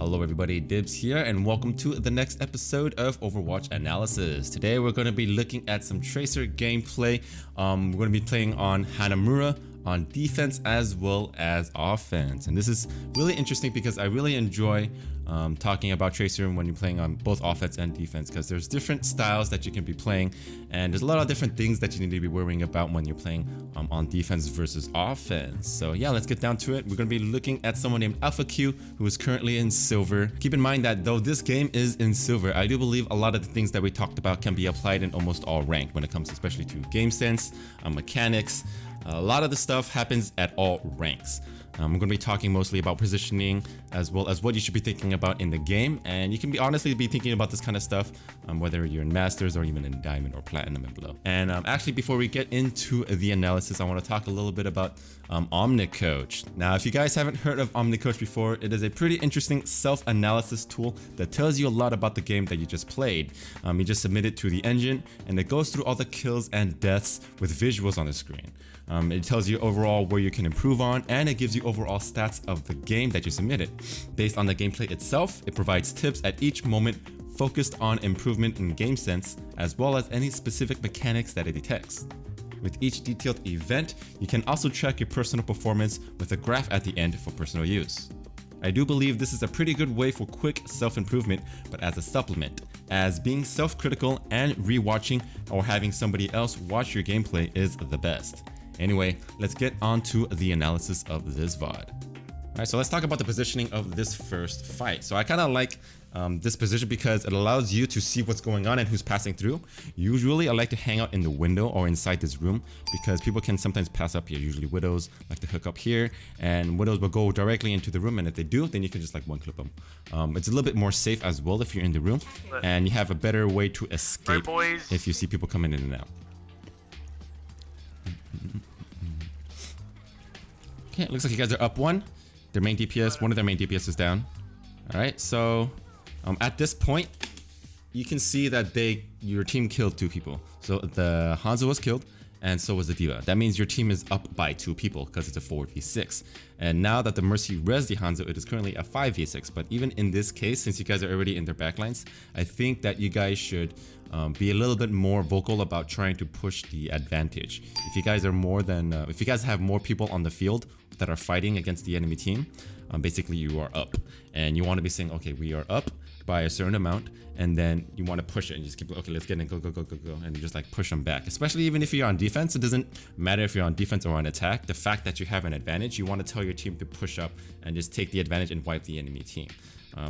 Hello everybody, Dibz here, and welcome to the next episode of Overwatch Analysis. Today we're going to be looking at some Tracer gameplay. We're going to be playing on Hanamura, on defense as well as offense. And this is really interesting because I really enjoy talking about Tracer when you're playing on both offense and defense, because there's different styles that you can be playing, and there's a lot of different things that you need to be worrying about when you're playing on defense versus offense. So yeah, let's get down to it. We're going to be looking at someone named AlphaQ, who is currently in silver. Keep in mind that though this game is in silver, I do believe a lot of the things that we talked about can be applied in almost all ranked when it comes especially to game sense, mechanics. A lot of the stuff happens at all ranks. I'm going to be talking mostly about positioning as well as what you should be thinking about in the game, and you can be honestly be thinking about this kind of stuff whether you're in Masters or even in Diamond or Platinum and below. And actually, before we get into the analysis, I want to talk a little bit about OmniCoach. Now, if you guys haven't heard of OmniCoach before, it is a pretty interesting self-analysis tool that tells you a lot about the game that you just played. You just submit it to the engine, and it goes through all the kills and deaths with visuals on the screen. It tells you overall where you can improve on, and it gives you overall stats of the game that you submitted. Based on the gameplay itself, it provides tips at each moment focused on improvement in game sense, as well as any specific mechanics that it detects. With each detailed event, you can also track your personal performance with a graph at the end for personal use. I do believe this is a pretty good way for quick self-improvement, but as a supplement, as being self-critical and rewatching or having somebody else watch your gameplay is the best. Anyway, let's get on to the analysis of this VOD. Alright, so let's talk about the positioning of this first fight. So I kind of like this position because it allows you to see what's going on and who's passing through. Usually I like to hang out in the window or inside this room because people can sometimes pass up here. Usually widows like to hook up here, and widows will go directly into the room, and if they do, then you can just like one clip them. It's a little bit more safe as well if you're in the room, and you have a better way to escape if you see people coming in and out. Okay, it looks like you guys are up one. Their main DPS, one of their main DPS is down. Alright, so at this point, you can see that your team killed 2 people. So the Hanzo was killed, and so was the D.Va. That means your team is up by 2 people because it's a 4v6. And now that the Mercy res the Hanzo, it is currently a 5v6. But even in this case, since you guys are already in their backlines, I think that you guys should be a little bit more vocal about trying to push the advantage. If you guys are if you guys have more people on the field that are fighting against the enemy team, basically you are up, and you want to be saying, okay, we are up by a certain amount, and then you want to push it and just keep, okay, let's get in, go, and just like push them back. Especially even if you're on defense, it doesn't matter if you're on defense or on attack. The fact that you have an advantage, you want to tell your team to push up and just take the advantage and wipe the enemy team.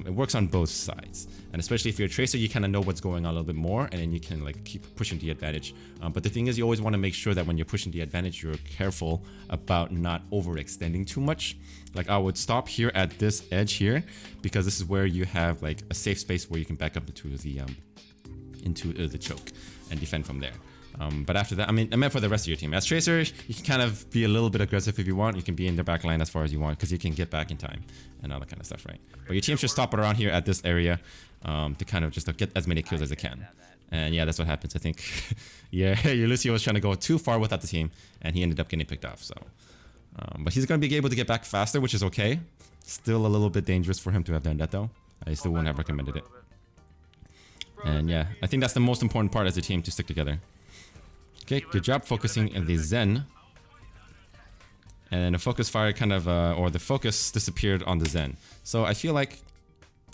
It works on both sides, and especially if you're a Tracer, you kind of know what's going on a little bit more, and then you can like keep pushing the advantage. But the thing is, you always want to make sure that when you're pushing the advantage, you're careful about not overextending too much. Like I would stop here at this edge here, because this is where you have like a safe space where you can back up into the choke and defend from there. But after that, I meant for the rest of your team. As Tracer, you can kind of be a little bit aggressive if you want. You can be in their back line as far as you want, because you can get back in time and all that kind of stuff, right? But your team should stop around here at this area to kind of just get as many kills as it can. And yeah, that's what happens. I think, yeah, Ulysses was trying to go too far without the team, and he ended up getting picked off. So, but he's going to be able to get back faster, which is okay. Still a little bit dangerous for him to have done that, though. I still wouldn't have recommended it. And yeah, I think that's the most important part as a team, to stick together. Okay, good job focusing in the Zen. And the focus fire kind of, or the focus disappeared on the Zen. So I feel like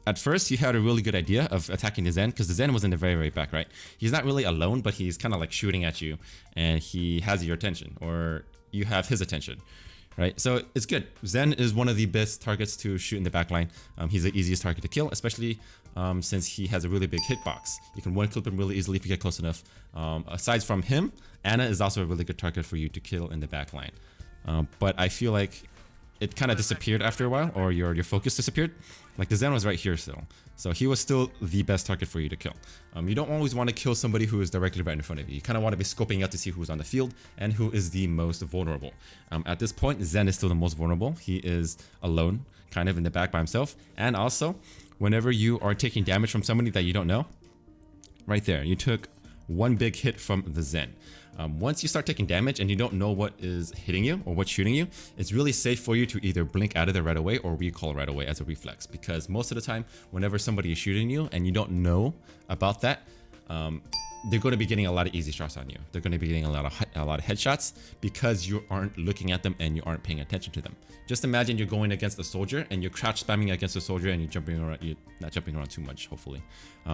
at first you had a really good idea of attacking the Zen, because the Zen was in the very, very back, right? He's not really alone, but he's kind of like shooting at you, and he has your attention, or you have his attention, right? So it's good. Zen is one of the best targets to shoot in the backline. He's the easiest target to kill, especially since he has a really big hitbox. You can one clip him really easily if you get close enough. Aside from him, Ana is also a really good target for you to kill in the backline. But I feel like it kind of disappeared after a while, or your focus disappeared. Like the Zen was right here still. So he was still the best target for you to kill. You don't always want to kill somebody who is directly right in front of you. You kind of want to be scoping out to see who's on the field and who is the most vulnerable. At this point, Zen is still the most vulnerable. He is alone, kind of in the back by himself. And also, whenever you are taking damage from somebody that you don't know, right there, you took one big hit from the Zen. Once you start taking damage and you don't know what is hitting you or what's shooting you, it's really safe for you to either blink out of there right away or recall right away as a reflex. Because most of the time, whenever somebody is shooting you and you don't know about that, they're going to be getting a lot of easy shots on you. They're going to be getting a lot of headshots because you aren't looking at them and you aren't paying attention to them. Just imagine you're going against a soldier and you're crouch spamming against a soldier and you're jumping around. You're not jumping around too much, hopefully,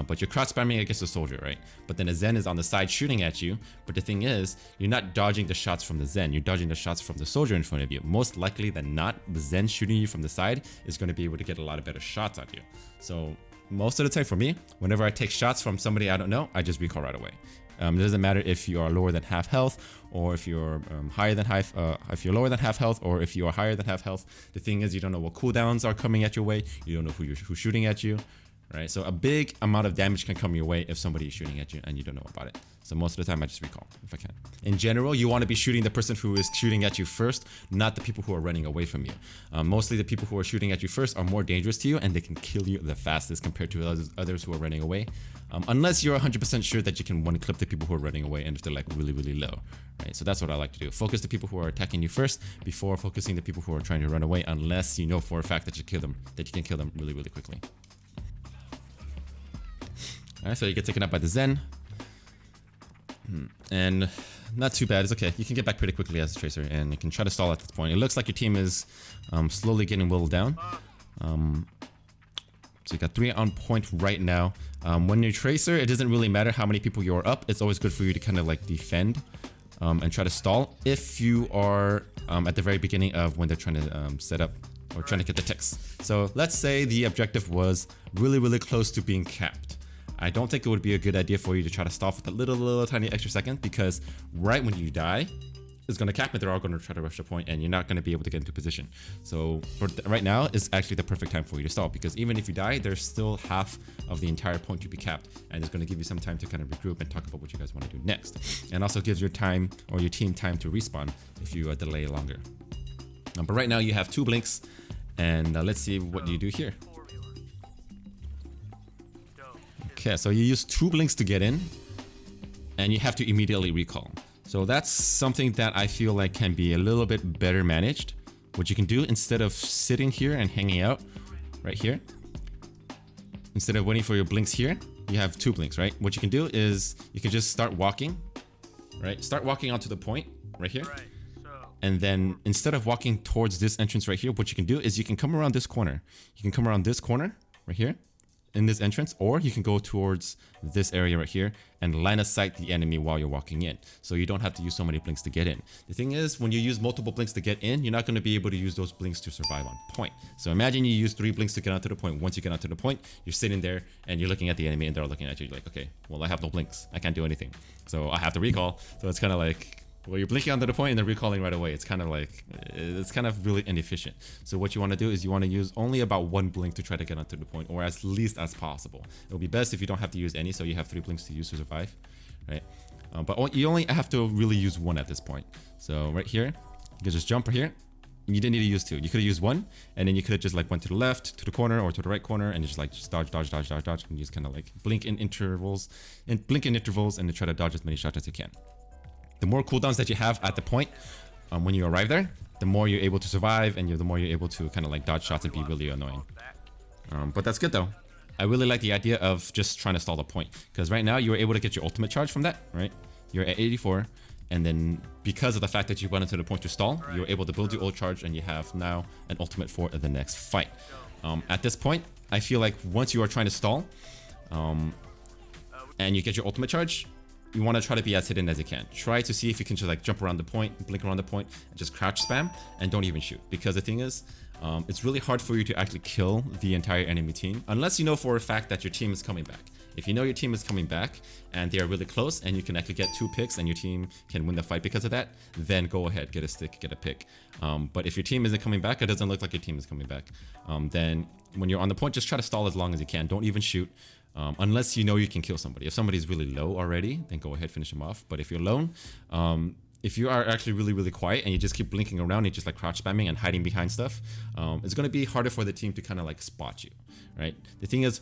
but you're crouch spamming against a soldier, right? But then a Zen is on the side shooting at you. But the thing is, you're not dodging the shots from the Zen. You're dodging the shots from the soldier in front of you. Most likely than not, the Zen shooting you from the side is going to be able to get a lot of better shots on you. So most of the time for me, whenever I take shots from somebody I don't know, I just recall right away. It doesn't matter if you are lower than half health, or if you're higher than if you're lower than half health, or if you are higher than half health. The thing is, you don't know what cooldowns are coming at your way. You don't know who's shooting at you, right? So a big amount of damage can come your way if somebody is shooting at you and you don't know about it. So most of the time, I just recall if I can. In general, you want to be shooting the person who is shooting at you first, not the people who are running away from you. Mostly the people who are shooting at you first are more dangerous to you and they can kill you the fastest compared to others who are running away. Unless you're 100% sure that you can one clip the people who are running away and if they're like really, really low, right? So that's what I like to do. Focus the people who are attacking you first before focusing the people who are trying to run away, unless you know for a fact that you can kill them really, really quickly. All right, so you get taken up by the Zen. And not too bad. It's okay. You can get back pretty quickly as a Tracer, and you can try to stall at this point. It looks like your team is slowly getting whittled down. So you got 3 on point right now. When you're Tracer, it doesn't really matter how many people you're up. It's always good for you to kind of like defend and try to stall if you are at the very beginning of when they're trying to set up or trying to get the ticks. So let's say the objective was really, really close to being capped. I don't think it would be a good idea for you to try to stall for the little tiny extra second, because right when you die, it's going to cap it. They're all going to try to rush the point and you're not going to be able to get into position. So right now is actually the perfect time for you to stall, because even if you die, there's still half of the entire point to be capped, and it's going to give you some time to kind of regroup and talk about what you guys want to do next. And also gives your time or your team time to respawn if you delay longer. But right now you have 2 blinks, and let's see what you do here. Okay, so you use 2 blinks to get in, and you have to immediately recall. So that's something that I feel like can be a little bit better managed. What you can do, instead of sitting here and hanging out right here, instead of waiting for your blinks here, you have 2 blinks, right? What you can do is you can just start walking, right? Start walking onto the point right here. And then instead of walking towards this entrance right here, what you can do is you can come around this corner. You can come around this corner right here in this entrance, or you can go towards this area right here and line of sight the enemy while you're walking in, so you don't have to use so many blinks to get in. The thing is, when you use multiple blinks to get in, you're not going to be able to use those blinks to survive on point. So imagine you use 3 blinks to get onto the point. Once you get onto the point, you're sitting there and you're looking at the enemy and they're looking at you. You're like, okay, well, I have no blinks, I can't do anything, so I have to recall. So it's kind of like, well, you're blinking onto the point and then recalling right away. It's kind of like, it's kind of really inefficient. So what you want to do is you want to use only about 1 blink to try to get onto the point, or as least as possible. It would be best if you don't have to use any, so you have 3 blinks to use to survive, right? But you only have to really use 1 at this point. So right here, you can just jump right here. You didn't need to use 2. You could have used 1, and then you could have just like went to the left, to the corner, or to the right corner, and just dodge, and just kind of like blink in intervals, and then try to dodge as many shots as you can. The more cooldowns that you have at the point when you arrive there, the more you're able to survive, and the more you're able to kind of like dodge shots and be really annoying. But that's good though. I really like the idea of just trying to stall the point, because right now you were able to get your ultimate charge from that, right? You're at 84, and then because of the fact that you went into the point to stall, you're able to build your ult charge, and you have now an ultimate for the next fight. At this point, I feel like once you are trying to stall, and you get your ultimate charge, you want to try to be as hidden as you can. Try to see if you can just like jump around the point, blink around the point, and just crouch spam, and don't even shoot. Because the thing is, it's really hard for you to actually kill the entire enemy team, unless you know for a fact that your team is coming back. If you know your team is coming back, and they are really close, and you can actually get 2 picks, and your team can win the fight because of that, then go ahead, get a stick, get a pick. But if your team isn't coming back, it doesn't look like your team is coming back, then when you're on the point, just try to stall as long as you can. Don't even shoot. Unless you know you can kill somebody. If somebody's really low already, then go ahead, finish them off. But if you're alone, if you are actually really, really quiet and you just keep blinking around and just like crouch spamming and hiding behind stuff, it's going to be harder for the team to kind of like spot you, right? The thing is,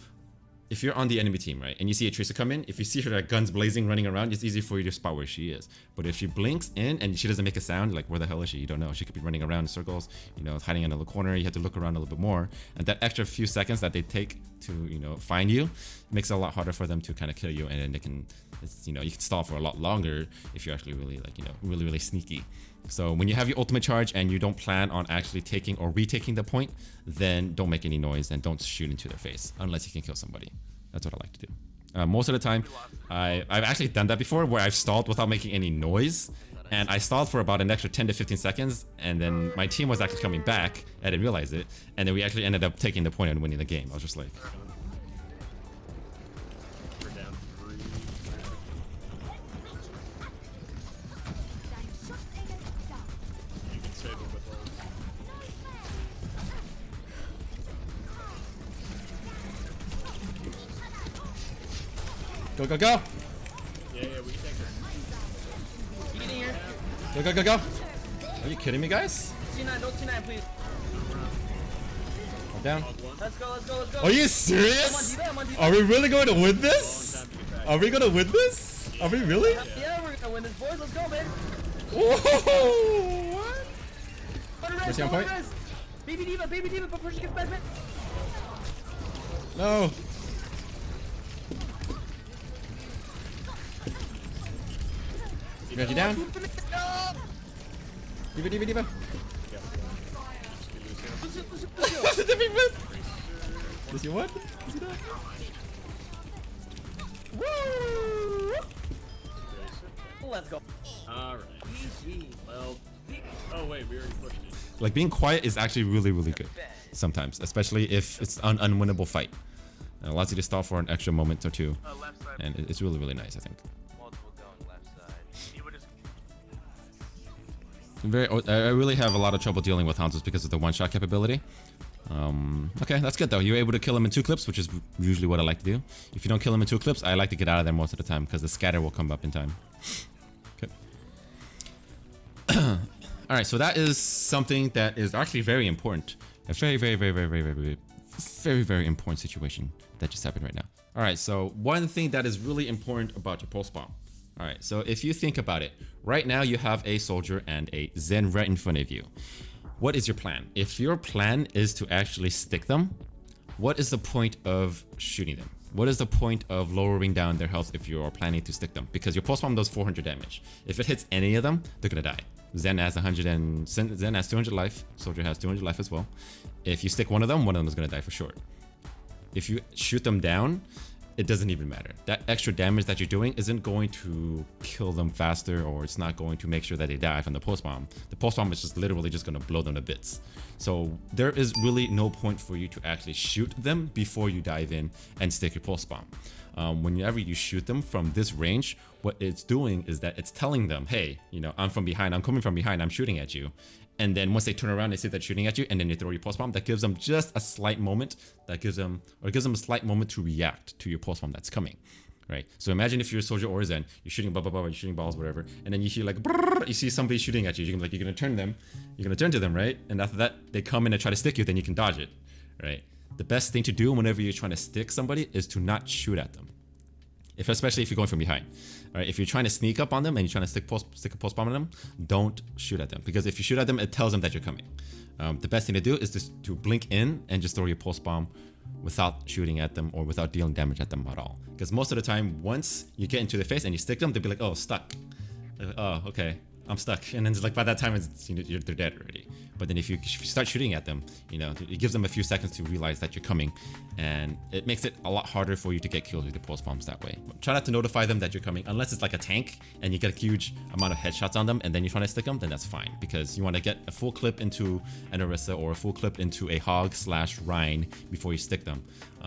if you're on the enemy team, right, and you see a Tracer come in, if you see her like guns blazing running around, it's easy for you to spot where she is. But if she blinks in and she doesn't make a sound, like where the hell is she? You don't know. She could be running around in circles, you know, hiding in a little corner. You have to look around a little bit more, and that extra few seconds that they take to, you know, find you makes it a lot harder for them to kind of kill you, and then they can, you know, you can stall for a lot longer if you're actually really like, you know, really sneaky. So when you have your ultimate charge and you don't plan on actually taking or retaking the point, then don't make any noise and don't shoot into their face unless you can kill somebody. That's what I like to do. Most of the time, I've actually done that before where I've stalled without making any noise, and I stalled for about an extra 10 to 15 seconds, and then my team was actually coming back. I didn't realize it, and then we actually ended up taking the point and winning the game. I was just like, go, go, go! Yeah, we take her. Get in here. Go, go, go, go! Are you kidding me, guys? T9, don't T9, please. I'm down. Let's go, let's go, let's go. Are you serious? I'm on D-Bat. Are we really going to win this? Are we going to win this? Are we really? Yeah, we're gonna win this, boys. Let's go, man. Whoa! What? Where's he on point? Baby Diva, before she gets back, man. No! Reggie down. Diva. The big man. Does he what? Does he not? Woo! Let's go. Alright. Well. Oh, wait, we already pushed it. Like being quiet is actually really good sometimes, especially if it's an unwinnable fight. It allows you to stall for an extra moment or two, and it's really nice, I think. I really have a lot of trouble dealing with Hanzo's because of the one-shot capability. Okay, that's good though. You're able to kill him in 2 clips, which is usually what I like to do. If you don't kill him in 2 clips, I like to get out of there most of the time because the scatter will come up in time. Okay. Alright, so that is something that is actually very important. A very important situation that just happened right now. Alright, so one thing that is really important about your pulse bomb. Alright, so if you think about it, right now you have a soldier and a Zen right in front of you. What is your plan? If your plan is to actually stick them, what is the point of shooting them? What is the point of lowering down their health if you are planning to stick them? Because your pulse bomb does 400 damage. If it hits any of them, they're gonna die. Zen has 200 life. Soldier has 200 life as well. If you stick one of them is gonna die for sure. If you shoot them down, it doesn't even matter. That extra damage that you're doing isn't going to kill them faster, or it's not going to make sure that they die from the pulse bomb. The pulse bomb is just literally just going to blow them to bits. So there is really no point for you to actually shoot them before you dive in and stick your pulse bomb. Whenever you shoot them from this range, what it's doing is that it's telling them, hey, you know, I'm from behind, I'm coming from behind, I'm shooting at you. And then once they turn around, they see that shooting at you, and then you throw your pulse bomb. That gives them just a slight moment. That gives them a slight moment to react to your pulse bomb that's coming, right? So imagine if you're a soldier or a Zen, you're shooting you're shooting balls, whatever, and then you hear like brrr, you see somebody shooting at you. You're gonna turn to them, right? And after that, they come in and try to stick you. Then you can dodge it, right? The best thing to do whenever you're trying to stick somebody is to not shoot at them. Especially if you're going from behind. All right, if you're trying to sneak up on them and you're trying to stick a pulse bomb on them, don't shoot at them, because if you shoot at them, it tells them that you're coming. The best thing to do is just to blink in and just throw your pulse bomb without shooting at them or without dealing damage at them at all. Because most of the time, once you get into their face and you stick them, they'll be like, oh, stuck. Like, oh, okay, I'm stuck. And then it's like by that time, they're dead already. But then if you start shooting at them, you know, it gives them a few seconds to realize that you're coming, and it makes it a lot harder for you to get killed with the pulse bombs that way. But try not to notify them that you're coming, unless it's like a tank and you get a huge amount of headshots on them and then you're trying to stick them, then that's fine, because you want to get a full clip into an Orisa or a full clip into a Hog/Rhine before you stick them,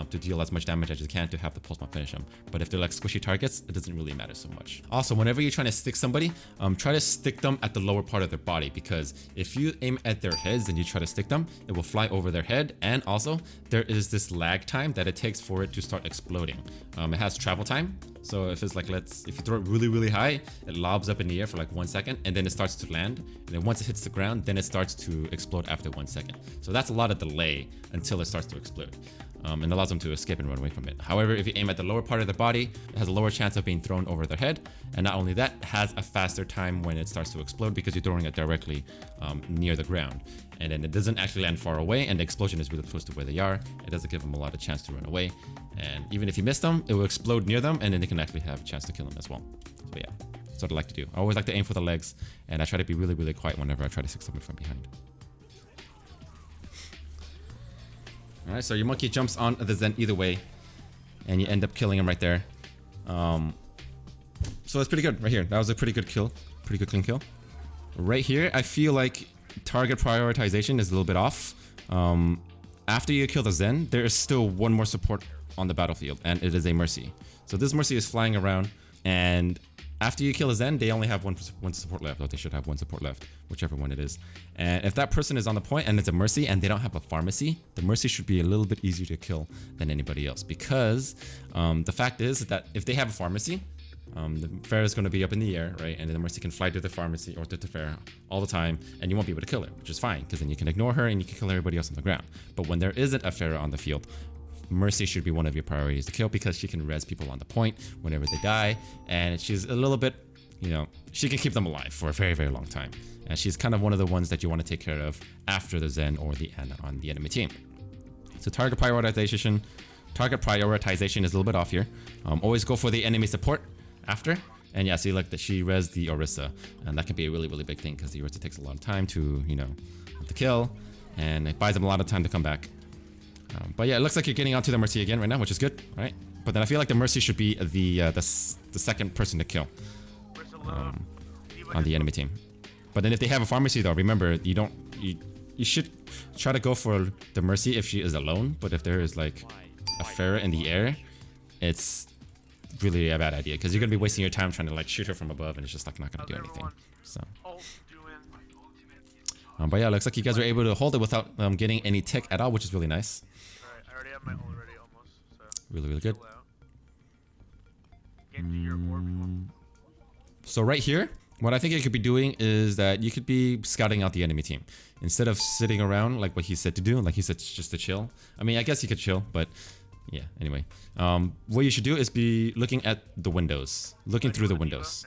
to deal as much damage as you can to have the pulse bomb finish them. But if they're like squishy targets, it doesn't really matter so much. Also, whenever you're trying to stick somebody, try to stick them at the lower part of their body, because if you aim at their heads and you try to stick them, it will fly over their head, and also there is this lag time that it takes for it to start exploding. It has travel time, So if it's like, if you throw it really, really high, it lobs up in the air for like 1 second, and then it starts to land. And then once it hits the ground, then it starts to explode after 1 second. So that's a lot of delay until it starts to explode. And allows them to escape and run away from it. However, if you aim at the lower part of their body, it has a lower chance of being thrown over their head. And not only that, it has a faster time when it starts to explode because you're throwing it directly near the ground. And then it doesn't actually land far away, and the explosion is really close to where they are. It doesn't give them a lot of chance to run away. And even if you miss them, it will explode near them, and then they can actually have a chance to kill them as well. So yeah, that's what I like to do. I always like to aim for the legs, and I try to be really, really quiet whenever I try to stick someone from behind. Alright, so your monkey jumps on the Zen either way, and you end up killing him right there. So it's pretty good right here. That was a pretty good kill. Pretty good clean kill. Right here, I feel like target prioritization is a little bit off. After you kill the Zen, there is still one more support on the battlefield, and it is a Mercy. So this Mercy is flying around, and after you kill a Zen, they only have one support left, or they should have one support left, whichever one it is. And if that person is on the point and it's a Mercy and they don't have a pharmacy, the Mercy should be a little bit easier to kill than anybody else, because the fact is that if they have a pharmacy, the fair is going to be up in the air, right? And then the Mercy can fly to the pharmacy or to the fair all the time, and you won't be able to kill her, which is fine, because then you can ignore her and you can kill everybody else on the ground. But when there isn't a fair on the field, Mercy should be one of your priorities to kill, because she can res people on the point whenever they die, and she's a little bit, you know, she can keep them alive for a very, very long time. And she's kind of one of the ones that you want to take care of after the Zen or the Ana on the enemy team. So target prioritization is a little bit off here. Always go for the enemy support after. And yeah, see, like that she res the Orisa, and that can be a really, really big thing, because the Orisa takes a lot of time to, you know, to kill, and it buys them a lot of time to come back. But yeah, it looks like you're getting onto the Mercy again right now, which is good, right? But then I feel like the Mercy should be the second person to kill on the enemy team. But then if they have a pharmacy though, remember, you should try to go for the Mercy if she is alone. But if there is like a Pharah in the air, it's really a bad idea, because you're gonna be wasting your time trying to like shoot her from above, and it's just like not gonna do anything. So. But yeah, looks like you guys were able to hold it without getting any tick at all, which is really nice. Alright, I already have my ult ready almost. So really, really good. Your orb. So right here, what I think you could be doing is that you could be scouting out the enemy team. Instead of sitting around like what he said to do, like he said just to chill. I mean, I guess you could chill, but yeah, anyway. What you should do is be looking at the windows. Looking through the windows.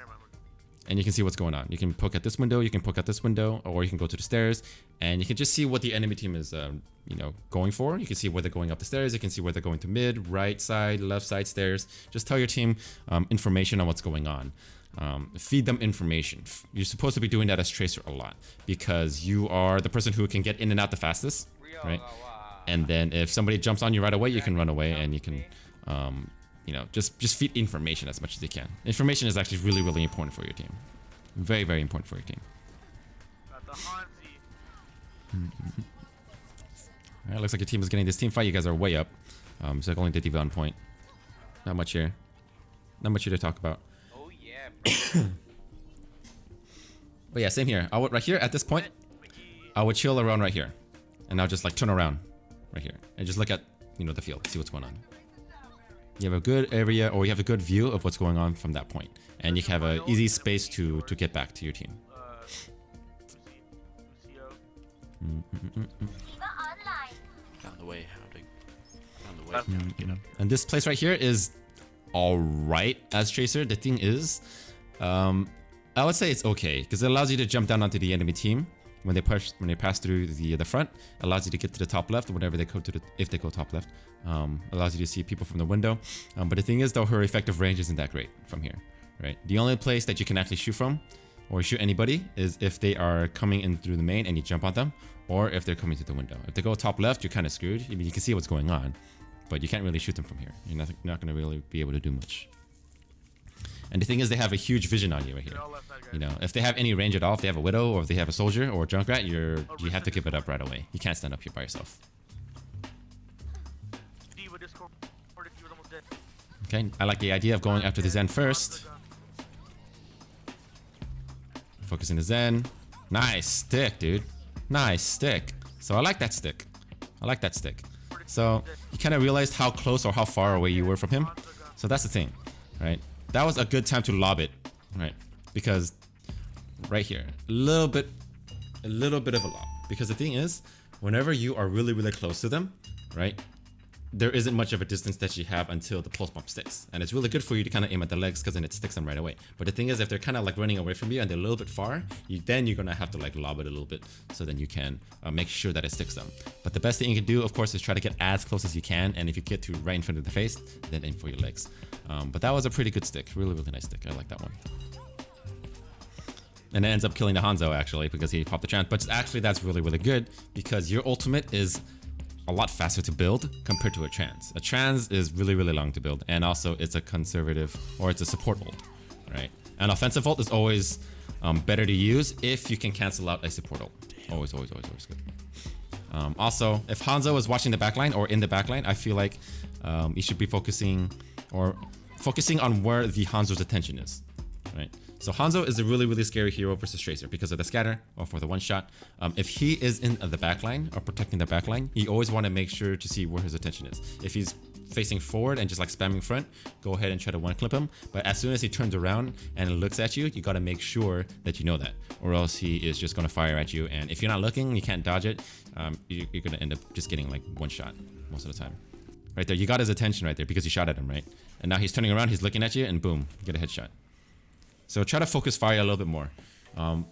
And you can see what's going on. You can poke at this window, you can poke at this window, or you can go to the stairs, and you can just see what the enemy team is, you know, going for. You can see where they're going up the stairs. You can see where they're going to mid, right side, left side stairs. Just tell your team information on what's going on. Feed them information. You're supposed to be doing that as Tracer a lot, because you are the person who can get in and out the fastest, right? And then if somebody jumps on you right away, you can run away, and you can you know, just feed information as much as you can. Information is actually really, really important for your team. Very, very important for your team. Alright, looks like your team is getting this team fight. You guys are way up. So only the Diva on point. Not much here. Not much here to talk about. Oh yeah. But yeah, same here. I would right here at this point, I would chill around right here, and I'll just like turn around right here and just look at, you know, the field, see what's going on. You have a good area, or you have a good view of what's going on from that point, and you have an easy space to get back to your team. Found the way how to get up. And this place right here is alright as Tracer. The thing is, I would say it's okay, because it allows you to jump down onto the enemy team when they pass through the front. Allows you to get to the top left whenever they go if they go top left. Allows you to see people from the window. But the thing is, though, her effective range isn't that great from here, right? The only place that you can actually shoot from, or shoot anybody, is if they are coming in through the main and you jump on them, or if they're coming through the window. If they go top left, you're kind of screwed. I mean, you can see what's going on, but you can't really shoot them from here. You're not going to really be able to do much. And the thing is, they have a huge vision on you right here. You know, if they have any range at all, if they have a Widow, or if they have a Soldier or a Junkrat, you have to give it up right away. You can't stand up here by yourself. Okay, I like the idea of going after the Zen first. Focusing the Zen. Nice stick, dude. Nice stick. So I like that stick. I like that stick. So you kind of realized how close or how far away you were from him. So that's the thing. right? That was a good time to lob it, right? Because right here, a little bit of a lob. Because the thing is, whenever you are really, really close to them, right? There isn't much of a distance that you have until the pulse bomb sticks. And it's really good for you to kind of aim at the legs because then it sticks them right away. But the thing is, if they're kind of like running away from you and they're a little bit far, then you're going to have to like lob it a little bit so then you can make sure that it sticks them. But the best thing you can do, of course, is try to get as close as you can. And if you get to right in front of the face, then aim for your legs. But that was a pretty good stick. Really, really nice stick. I like that one. And it ends up killing the Hanzo actually because he popped the chance. But actually that's really, really good because your ultimate is a lot faster to build compared to a trans. A trans is really, really long to build, and also it's a conservative or it's a support ult, right? An offensive ult is always better to use if you can cancel out a support ult. Always, always, always, always good. Also, if Hanzo is watching the backline or in the backline, I feel like you should be focusing on where the Hanzo's attention is, right? So Hanzo is a really, really scary hero versus Tracer because of the scatter or for the one shot. If he is in the backline or protecting the backline, you always want to make sure to see where his attention is. If he's facing forward and just like spamming front, go ahead and try to one clip him. But as soon as he turns around and looks at you, you got to make sure that you know that, or else he is just going to fire at you. And if you're not looking, you can't dodge it. You're going to end up just getting like one shot most of the time. Right there, you got his attention right there because you shot at him, right? And now he's turning around, he's looking at you, and boom, you get a headshot. So try to focus fire a little bit more.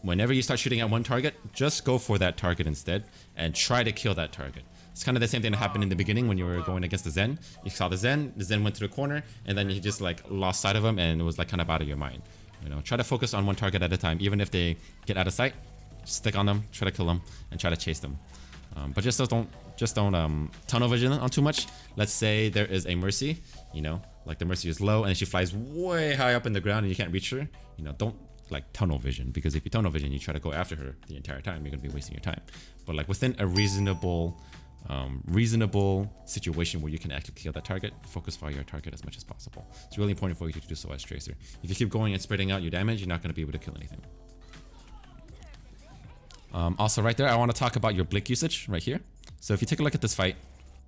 Whenever you start shooting at one target, just go for that target instead and try to kill that target. It's kind of the same thing that happened in the beginning when you were going against the Zen. You saw the Zen went to the corner, and then you just like lost sight of him, and it was like kind of out of your mind. You know, try to focus on one target at a time. Even if they get out of sight, stick on them, try to kill them, and try to chase them. But just don't tunnel vision on too much. Let's say there is a Mercy, you know, like the Mercy is low and she flies way high up in the ground and you can't reach her. You know, don't like tunnel vision, because if you tunnel vision, you try to go after her the entire time, you're gonna be wasting your time. But like within a reasonable situation where you can actually kill that target, focus fire your target as much as possible. It's really important for you to do so as Tracer. If you keep going and spreading out your damage, you're not gonna be able to kill anything. Also right there, I want to talk about your blink usage right here. So if you take a look at this fight,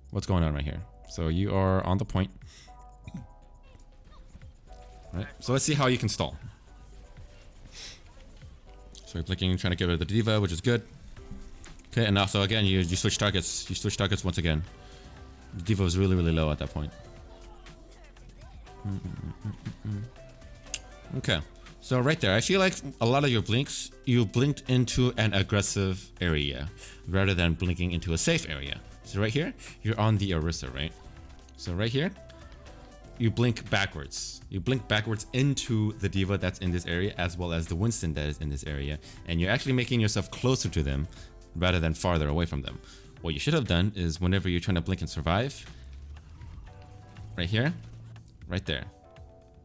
what's going on right here? So you are on the point. Right, so let's see how you can stall. So you're blinking, trying to get rid of the D.Va, which is good. Okay, and also again, you switch targets. You switch targets once again. The D.Va was really, really low at that point. Okay, so right there, I feel like a lot of your blinks, you blinked into an aggressive area rather than blinking into a safe area. So right here, you're on the Orisa, right? So right here, you blink backwards. You blink backwards into the D.Va that's in this area, as well as the Winston that is in this area, and you're actually making yourself closer to them rather than farther away from them. What you should have done is whenever you're trying to blink and survive, right here, right there,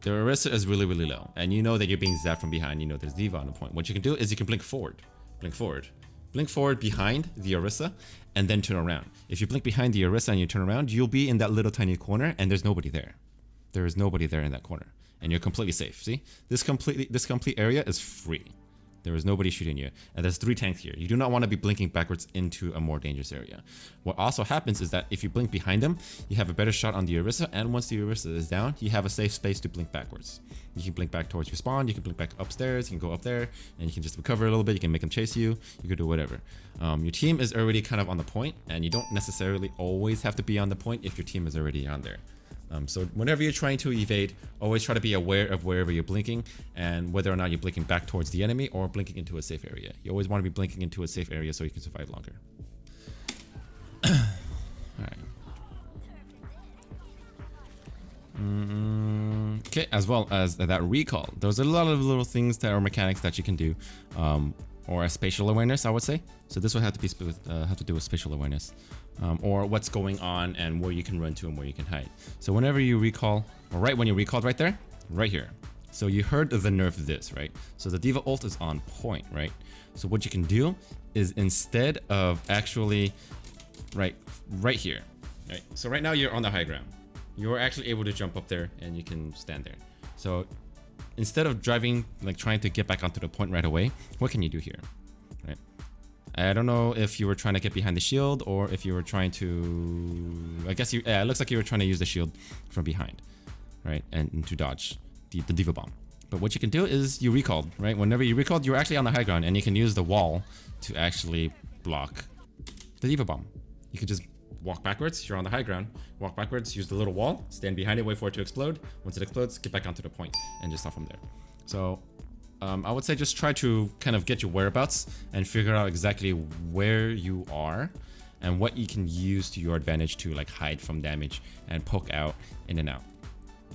the Orisa is really, really low, and you know that you're being zapped from behind. You know there's D.Va on the point. What you can do is you can blink forward, blink forward behind the Orisa, and then turn around. If you blink behind the Orisa and you turn around, you'll be in that little tiny corner, and there's nobody there. There is nobody there in that corner, and you're completely safe. See, this complete area is free. There is nobody shooting you, and there's 3 tanks here. You do not want to be blinking backwards into a more dangerous area. What also happens is that if you blink behind them, you have a better shot on the Orisa, and once the Orisa is down, you have a safe space to blink backwards. You can blink back towards your spawn, you can blink back upstairs, you can go up there, and you can just recover a little bit, you can make them chase you, you can do whatever. Your team is already kind of on the point, and you don't necessarily always have to be on the point if your team is already on there. So whenever you're trying to evade, always try to be aware of wherever you're blinking and whether or not you're blinking back towards the enemy or blinking into a safe area. You always want to be blinking into a safe area so you can survive longer. Alright. Okay, as well as that recall. There's a lot of little things that are mechanics that you can do, or a spatial awareness, I would say. So this would have to be have to do with spatial awareness. Or what's going on and where you can run to and where you can hide. So whenever you recall, or right when you recalled right there, right here. So you heard the nerf this, right? So the D.Va ult is on point, right? So what you can do is instead of actually, right here, right? So right now you're on the high ground. You're actually able to jump up there and you can stand there. So instead of driving, like trying to get back onto the point right away, what can you do here, right? I don't know if you were trying to get behind the shield or if you were trying to, I guess it looks like you were trying to use the shield from behind, right? And to dodge. the Diva Bomb. But what you can do is you recalled, right? Whenever you recalled, you're actually on the high ground, and you can use the wall to actually block the Diva Bomb. You can just walk backwards, you're on the high ground, walk backwards, use the little wall, stand behind it, wait for it to explode. Once it explodes, get back onto the point, and just start from there. So I would say just try to kind of get your whereabouts and figure out exactly where you are and what you can use to your advantage to like hide from damage and poke out in and out.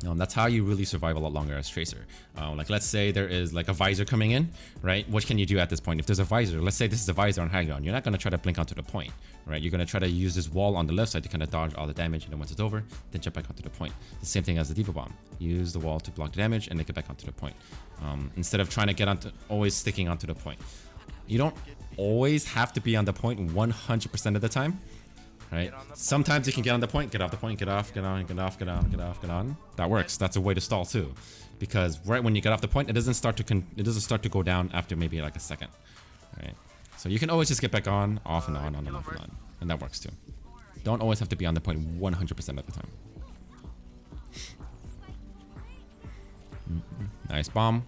That's how you really survive a lot longer as Tracer. Like let's say there is like a visor coming in, right? What can you do at this point? If there's a visor, let's say this is a visor on high ground, you're not going to try to blink onto the point, right? You're going to try to use this wall on the left side to kind of dodge all the damage, and then once it's over, then jump back onto the point. The same thing as the Diva Bomb. Use the wall to block the damage and then get back onto the point. Instead of trying to get onto, always sticking onto the point. You don't always have to be on the point 100% of the time. Right? Sometimes you can get on the point, get off the point, get off, get on, get off, get on, get off, get on. That works. That's a way to stall too, because right when you get off the point, it doesn't start to go down after maybe like a second. Right? So you can always just get back on, off and on and off and on, and that works too. Don't always have to be on the point 100% of the time. Nice bomb.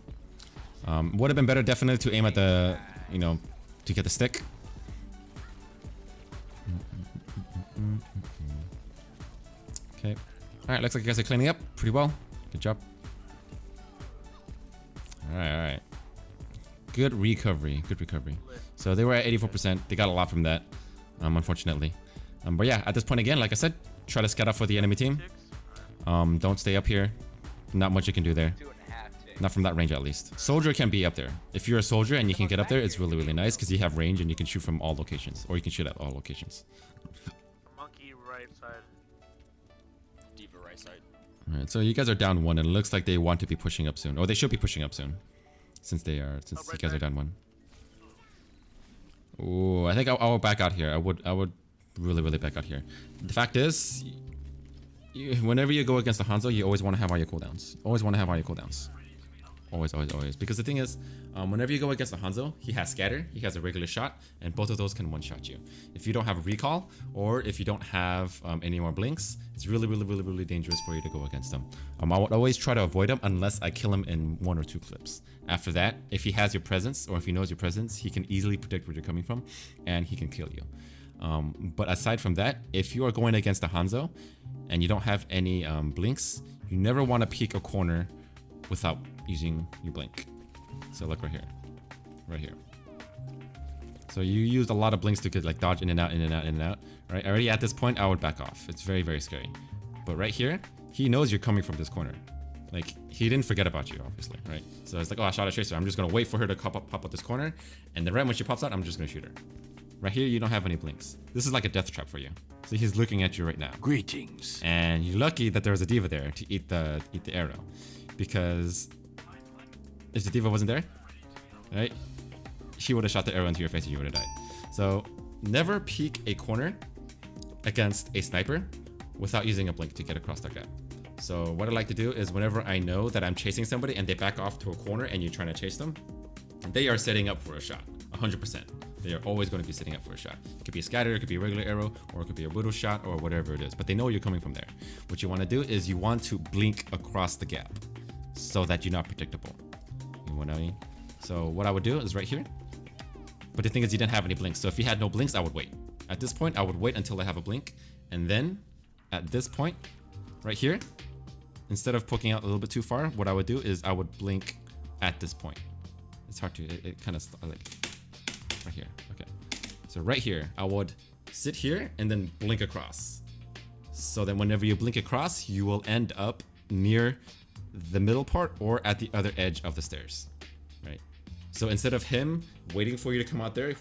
Would have been better definitely to aim at the, you know, to get the stick. Okay. Alright, looks like you guys are cleaning up pretty well. Good job. Alright. Good recovery. Good recovery. So they were at 84%. They got a lot from that, unfortunately. But yeah, at this point again, like I said, try to scout out for the enemy team. Don't stay up here. Not much you can do there. Not from that range at least. Soldier can be up there. If you're a soldier and you can get up there, it's really, really nice because you have range and you can shoot from all locations. Or you can shoot at all locations. Monkey right side. Diva right side. Alright, so you guys are down 1 and it looks like they want to be pushing up soon. Or they should be pushing up soon. Since you guys are down 1. Ooh, I think I will back out here. I would really, really back out here. The fact is, whenever you go against the Hanzo, you always want to have all your cooldowns. Always want to have all your cooldowns. Always, always, always. Because the thing is, whenever you go against the Hanzo, he has scatter, he has a regular shot, and both of those can one-shot you. If you don't have a recall, or if you don't have any more blinks, it's really, really, really, really dangerous for you to go against them. I would always try to avoid him unless I kill him in 1 or 2 clips. After that, if he has your presence, or if he knows your presence, he can easily predict where you're coming from, and he can kill you. But aside from that, if you are going against the Hanzo, and you don't have any blinks, you never want to peek a corner without using your blink. So look right here. Right here. So you used a lot of blinks to get like dodge in and out, in and out, in and out. Right? Already at this point, I would back off. It's very, very scary. But right here, he knows you're coming from this corner. Like, he didn't forget about you, obviously, right? So it's like, oh, I shot a Tracer. I'm just going to wait for her to pop up this corner. And then right when she pops out, I'm just going to shoot her. Right here, you don't have any blinks. This is like a death trap for you. So he's looking at you right now. Greetings. And you're lucky that there was a Diva there to eat the arrow. Because if the Diva wasn't there, right, she would have shot the arrow into your face and you would have died. So never peek a corner against a sniper without using a blink to get across that gap. So what I like to do is whenever I know that I'm chasing somebody and they back off to a corner and you're trying to chase them, they are setting up for a shot, 100%. They are always going to be setting up for a shot. It could be a scatter, it could be a regular arrow, or it could be a widow shot, or whatever it is. But they know you're coming from there. What you want to do is you want to blink across the gap so that you're not predictable. You know what I mean? So what I would do is right here. But the thing is, you didn't have any blinks. So if you had no blinks, I would wait. At this point, I would wait until I have a blink. And then at this point, right here, instead of poking out a little bit too far, what I would do is I would blink at this point. It's hard to, it kind of like right here. Okay. So right here, I would sit here and then blink across. So then whenever you blink across, you will end up near the middle part or at the other edge of the stairs, right? So instead of him waiting for you to come out there,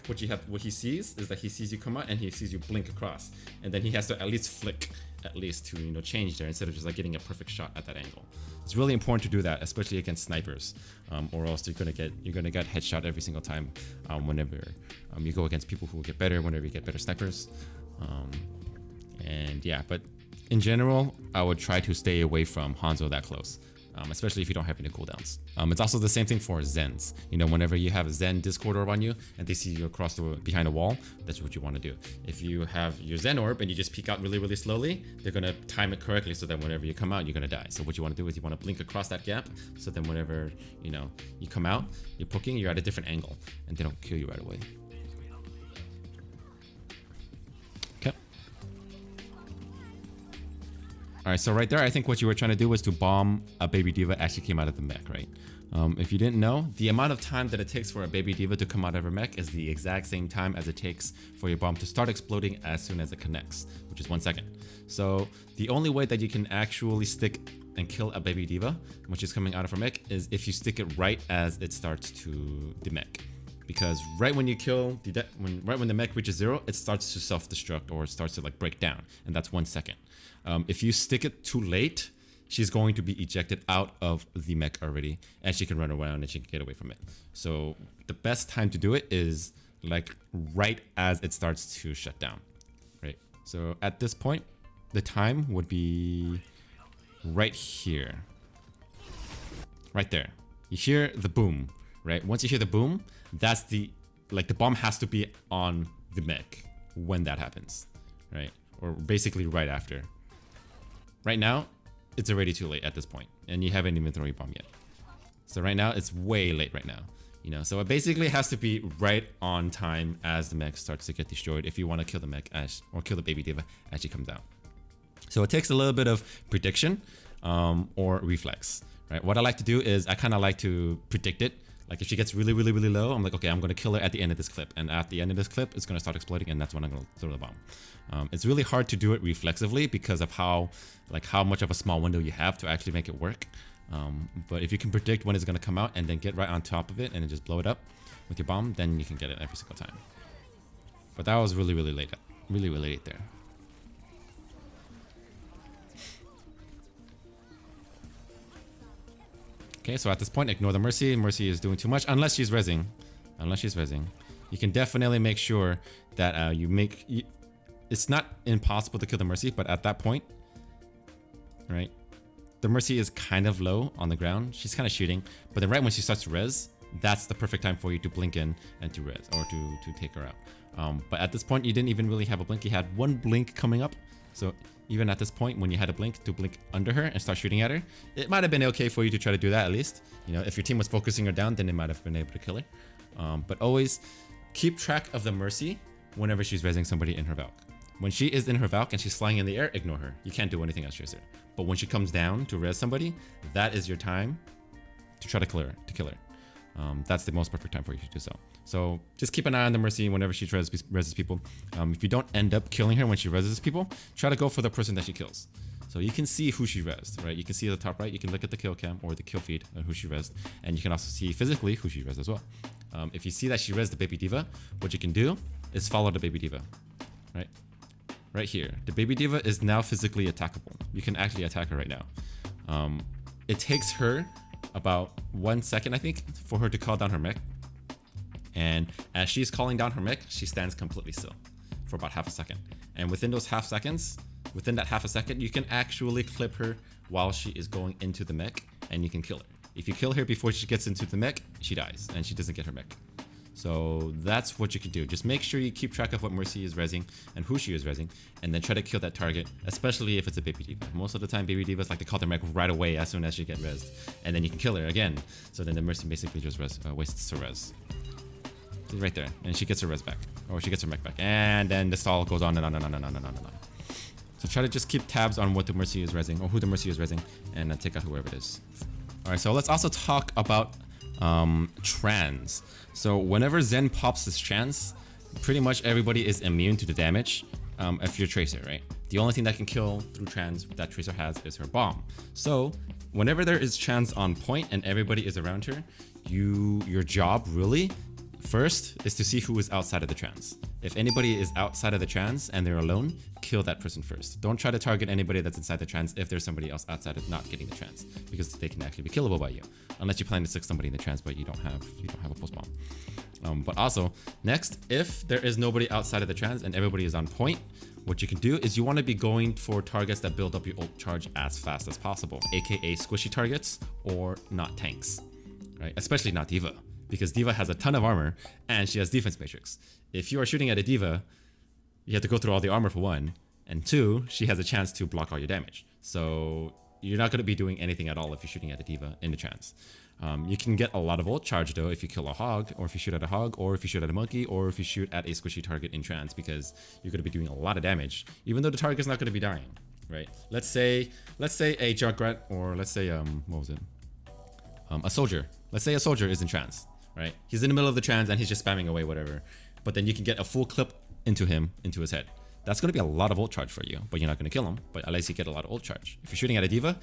what he sees is that he sees you come out and he sees you blink across, and then he has to at least flick to, you know, change there instead of just like getting a perfect shot at that angle. It's really important to do that, especially against snipers, or else you're gonna get headshot every single time whenever you go against people who will get better, whenever you get better snipers. And yeah, but in general, I would try to stay away from Hanzo that close. especially if you don't have any cooldowns. It's also the same thing for Zens. You know, whenever you have a Zen Discord orb on you and they see you across behind a wall, that's what you want to do. If you have your Zen orb and you just peek out really, really slowly, they're going to time it correctly so that whenever you come out, you're going to die. So what you want to do is you want to blink across that gap, so then whenever, you know, you come out, you're poking, you're at a different angle and they don't kill you right away. Okay. Alright, so right there, I think what you were trying to do was to bomb a baby diva as she came out of the mech, right? If you didn't know, the amount of time that it takes for a baby diva to come out of her mech is the exact same time as it takes for your bomb to start exploding as soon as it connects, which is 1 second. So the only way that you can actually stick and kill a baby diva when she's coming out of her mech is if you stick it right as it starts to the mech. Because right when you kill right when the mech reaches 0, it starts to self-destruct or it starts to like break down, and that's 1 second. If you stick it too late, she's going to be ejected out of the mech already, and she can run around and she can get away from it. So the best time to do it is like right as it starts to shut down, right? So at this point, the time would be right here, right there. You hear the boom, right? Once you hear the boom, that's the bomb has to be on the mech when that happens, right? Or basically right after. Right now, it's already too late at this point, and you haven't even thrown your bomb yet. So right now, it's way late right now. You know, so it basically has to be right on time as the mech starts to get destroyed if you want to kill the mech or kill the baby diva as she comes out. So it takes a little bit of prediction or reflex, right? What I like to do is I kind of like to predict it. Like if she gets really, really, really low, I'm like, okay, I'm going to kill her at the end of this clip. And at the end of this clip, it's going to start exploding, and that's when I'm going to throw the bomb. It's really hard to do it reflexively because of how much of a small window you have to actually make it work. But if you can predict when it's going to come out and then get right on top of it and then just blow it up with your bomb, then you can get it every single time. But that was really, really late. Really, really late there. Okay, so at this point, ignore the Mercy. Mercy is doing too much unless she's rezzing. You can definitely make sure that it's not impossible to kill the Mercy, but at that point, right, the Mercy is kind of low on the ground. She's kind of shooting, but then right when she starts to res, that's the perfect time for you to blink in and to res or to take her out. But at this point, you didn't even really have a blink. You had one blink coming up, so even at this point, when you had a blink to blink under her and start shooting at her, it might have been okay for you to try to do that at least. You know, if your team was focusing her down, then it might have been able to kill her. But always keep track of the Mercy whenever she's rezzing somebody in her Valk. When she is in her Valk and she's flying in the air, ignore her. You can't do anything else, Tracer. But when she comes down to res somebody, that is your time to try to kill her. That's the most perfect time for you to do so. So just keep an eye on the Mercy whenever she reses people. If you don't end up killing her when she reses people, try to go for the person that she kills. So you can see who she rezzed, right? You can see at the top right, you can look at the kill cam or the kill feed and who she rezzed. And you can also see physically who she rezzed as well. If you see that she rezzed the baby diva, what you can do is follow the baby diva, right? Right here. The baby diva is now physically attackable. You can actually attack her right now. It takes her about 1 second, I think, for her to call down her mech. And as she's calling down her mech, she stands completely still for about half a second. And within that half a second, you can actually clip her while she is going into the mech, and you can kill her. If you kill her before she gets into the mech, she dies, and she doesn't get her mech. So that's what you can do. Just make sure you keep track of what Mercy is rezzing and who she is rezzing, and then try to kill that target, especially if it's a baby diva. Most of the time, baby divas like to call their mech right away as soon as she gets rezzed, and then you can kill her again. So then the Mercy basically just wastes her res. Right there, and she gets her res back, or she gets her mech back, and then the stall goes on and on and on and on and on and on. So try to just keep tabs on what the Mercy is rezzing, or who the Mercy is rezzing, and then take out whoever it is. Alright, so let's also talk about trans. So whenever Zen pops this trans, pretty much everybody is immune to the damage if you're Tracer, right? The only thing that can kill through trans that Tracer has is her bomb. So whenever there is trans on point and everybody is around her, your job really First is to see who is outside of the trans. If anybody is outside of the trans and they're alone, kill that person first. Don't try to target anybody that's inside the trans if there's somebody else outside of not getting the trans, because they can actually be killable by you, unless you plan to stick somebody in the trans but you don't have a pulse bomb. But also, next, if there is nobody outside of the trans and everybody is on point, what you can do is you want to be going for targets that build up your ult charge as fast as possible, aka squishy targets or not tanks, right? Especially not D.Va, because D.Va has a ton of armor and she has defense matrix. If you are shooting at a D.Va, you have to go through all the armor for one, and two, she has a chance to block all your damage. So you're not going to be doing anything at all if you're shooting at a D.Va in the trans. You can get a lot of ult charge though if you kill a hog, or if you shoot at a hog, or if you shoot at a monkey, or if you shoot at a squishy target in trans, because you're going to be doing a lot of damage, even though the target's not going to be dying, right? Let's say a Junkrat, or let's say what was it? A soldier. Let's say a soldier is in trans, right? He's in the middle of the trans and he's just spamming away whatever, but then you can get a full clip into him, into his head. That's going to be a lot of ult charge for you, but you're not going to kill him, but at least you get a lot of ult charge. If you're shooting at a D.Va,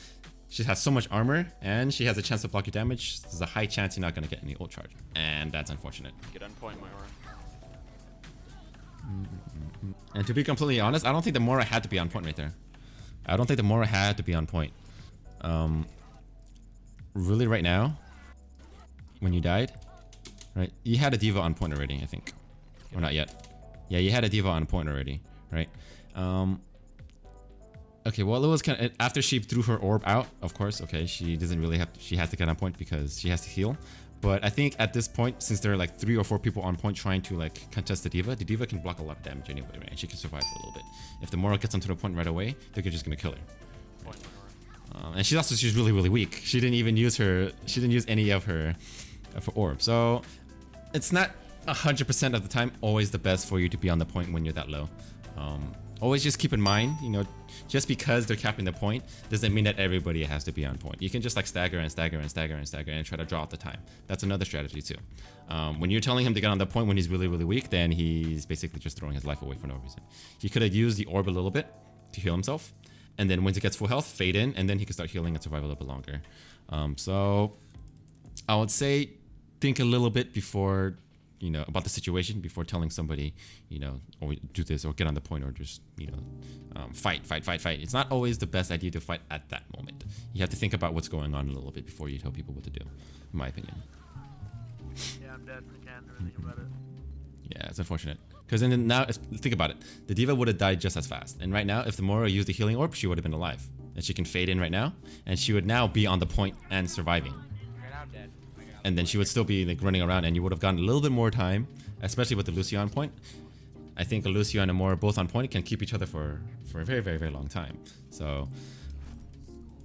she has so much armor and she has a chance to block your damage. There's a high chance you're not going to get any ult charge, and that's unfortunate. Get on point, Myra. And to be completely honest, I don't think the Mora had to be on point right there. I don't think the Mora had to be on point. Really right now, when you died, right, you had a D.Va on point already, I think. Or not yet. Yeah, you had a D.Va on point already, right? Okay, well, it was kind of after she threw her orb out, of course. Okay, she doesn't really have. She has to get on point because she has to heal. But I think at this point, since there are like 3 or 4 people on point trying to like contest the D.Va can block a lot of damage anyway, right? And she can survive for a little bit. If the Mora gets onto the point right away, they're just gonna kill her. And she's really weak. She didn't even use her. She didn't use any of her orb. So it's not 100% of the time always the best for you to be on the point when you're that low. Always just keep in mind, you know, just because they're capping the point doesn't mean that everybody has to be on point. You can just like stagger and try to draw out the time. That's another strategy too. When you're telling him to get on the point when he's really weak, then he's basically just throwing his life away for no reason. He could have used the orb a little bit to heal himself, and then once he gets full health, fade in, and then he can start healing and survive a little bit longer. So I would say think a little bit before, you know, about the situation before telling somebody, you know, or do this or get on the point or just, you know, fight. It's not always the best idea to fight at that moment. You have to think about what's going on a little bit before you tell people what to do, in my opinion. Yeah, I'm dead. I can't do anything about it. Yeah, it's unfortunate. Because then now, think about it. The D.Va would have died just as fast. And right now, if the Mora used the healing orb, she would have been alive. And she can fade in right now, and she would now be on the point and surviving. And then she would still be like running around, and you would have gotten a little bit more time, especially with the Lucio on point. I think a Lucio and a Mora both on point can keep each other for a very long time. So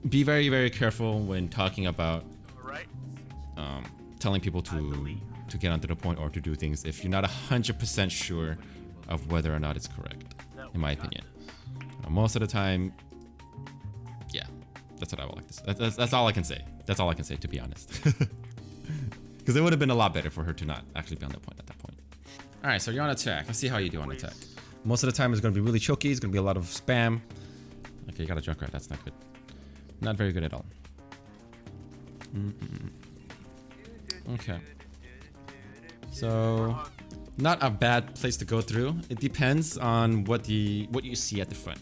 be very careful when talking about telling people to get onto the point or to do things if you're not 100% sure of whether or not it's correct, in my opinion. Most of the time, yeah, that's what I would like to say. That's all I can say. That's all I can say, to be honest. Because it would have been a lot better for her to not actually be on the point at that point. All right, so you're on attack. Let's see how you do on attack. Most of the time it's going to be really choky. It's going to be a lot of spam. Okay, you got a Junkrat. That's not good. Not very good at all. Okay. So, not a bad place to go through. It depends on what you see at the front.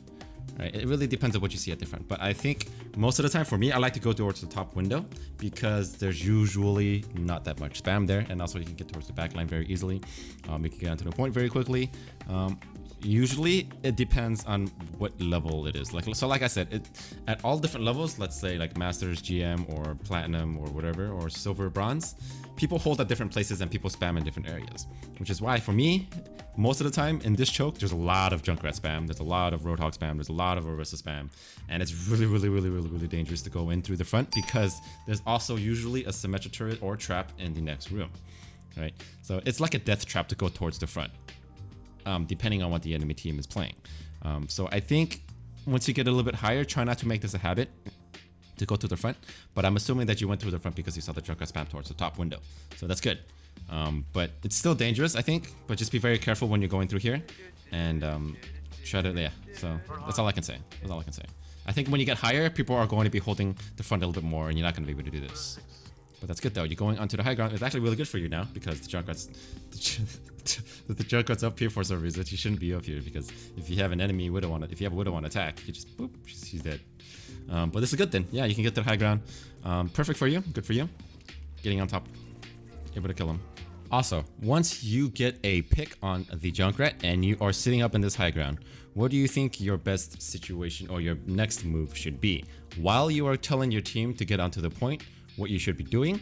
Right? It really depends on what you see at the front. But I think most of the time for me, I like to go towards the top window because there's usually not that much spam there. And also you can get towards the back line very easily. You can get onto the point very quickly. Usually it depends on what level it is. Like I said, at all different levels, let's say like Masters, GM, or Platinum, or whatever, or Silver, Bronze, people hold at different places and people spam in different areas. Which is why for me, most of the time in this choke, there's a lot of Junkrat spam, there's a lot of Roadhog spam, there's a lot of Orisa spam, and it's really dangerous to go in through the front because there's also usually a Symmetra turret or trap in the next room, right? So it's like a death trap to go towards the front, depending on what the enemy team is playing. So I think once you get a little bit higher, try not to make this a habit to go to the front, but I'm assuming that you went through the front because you saw the Junkrat spam towards the top window, so that's good. But it's still dangerous, I think, but just be very careful when you're going through here and try to, yeah, so that's all I can say. That's all I can say. I think when you get higher, people are going to be holding the front a little bit more and you're not going to be able to do this. But that's good though. You're going onto the high ground. It's actually really good for you now because the Junkrat's the Junkrat's up here for some reason. You shouldn't be up here because if you have an enemy Widow on it, if you have a Widow on attack, you just boop, she's dead. But this is good then. Yeah, you can get to the high ground. Perfect for you. Good for you. Getting on top, able to kill him. Also, once you get a pick on the Junkrat and you are sitting up in this high ground, what do you think your best situation or your next move should be? While you are telling your team to get onto the point, what you should be doing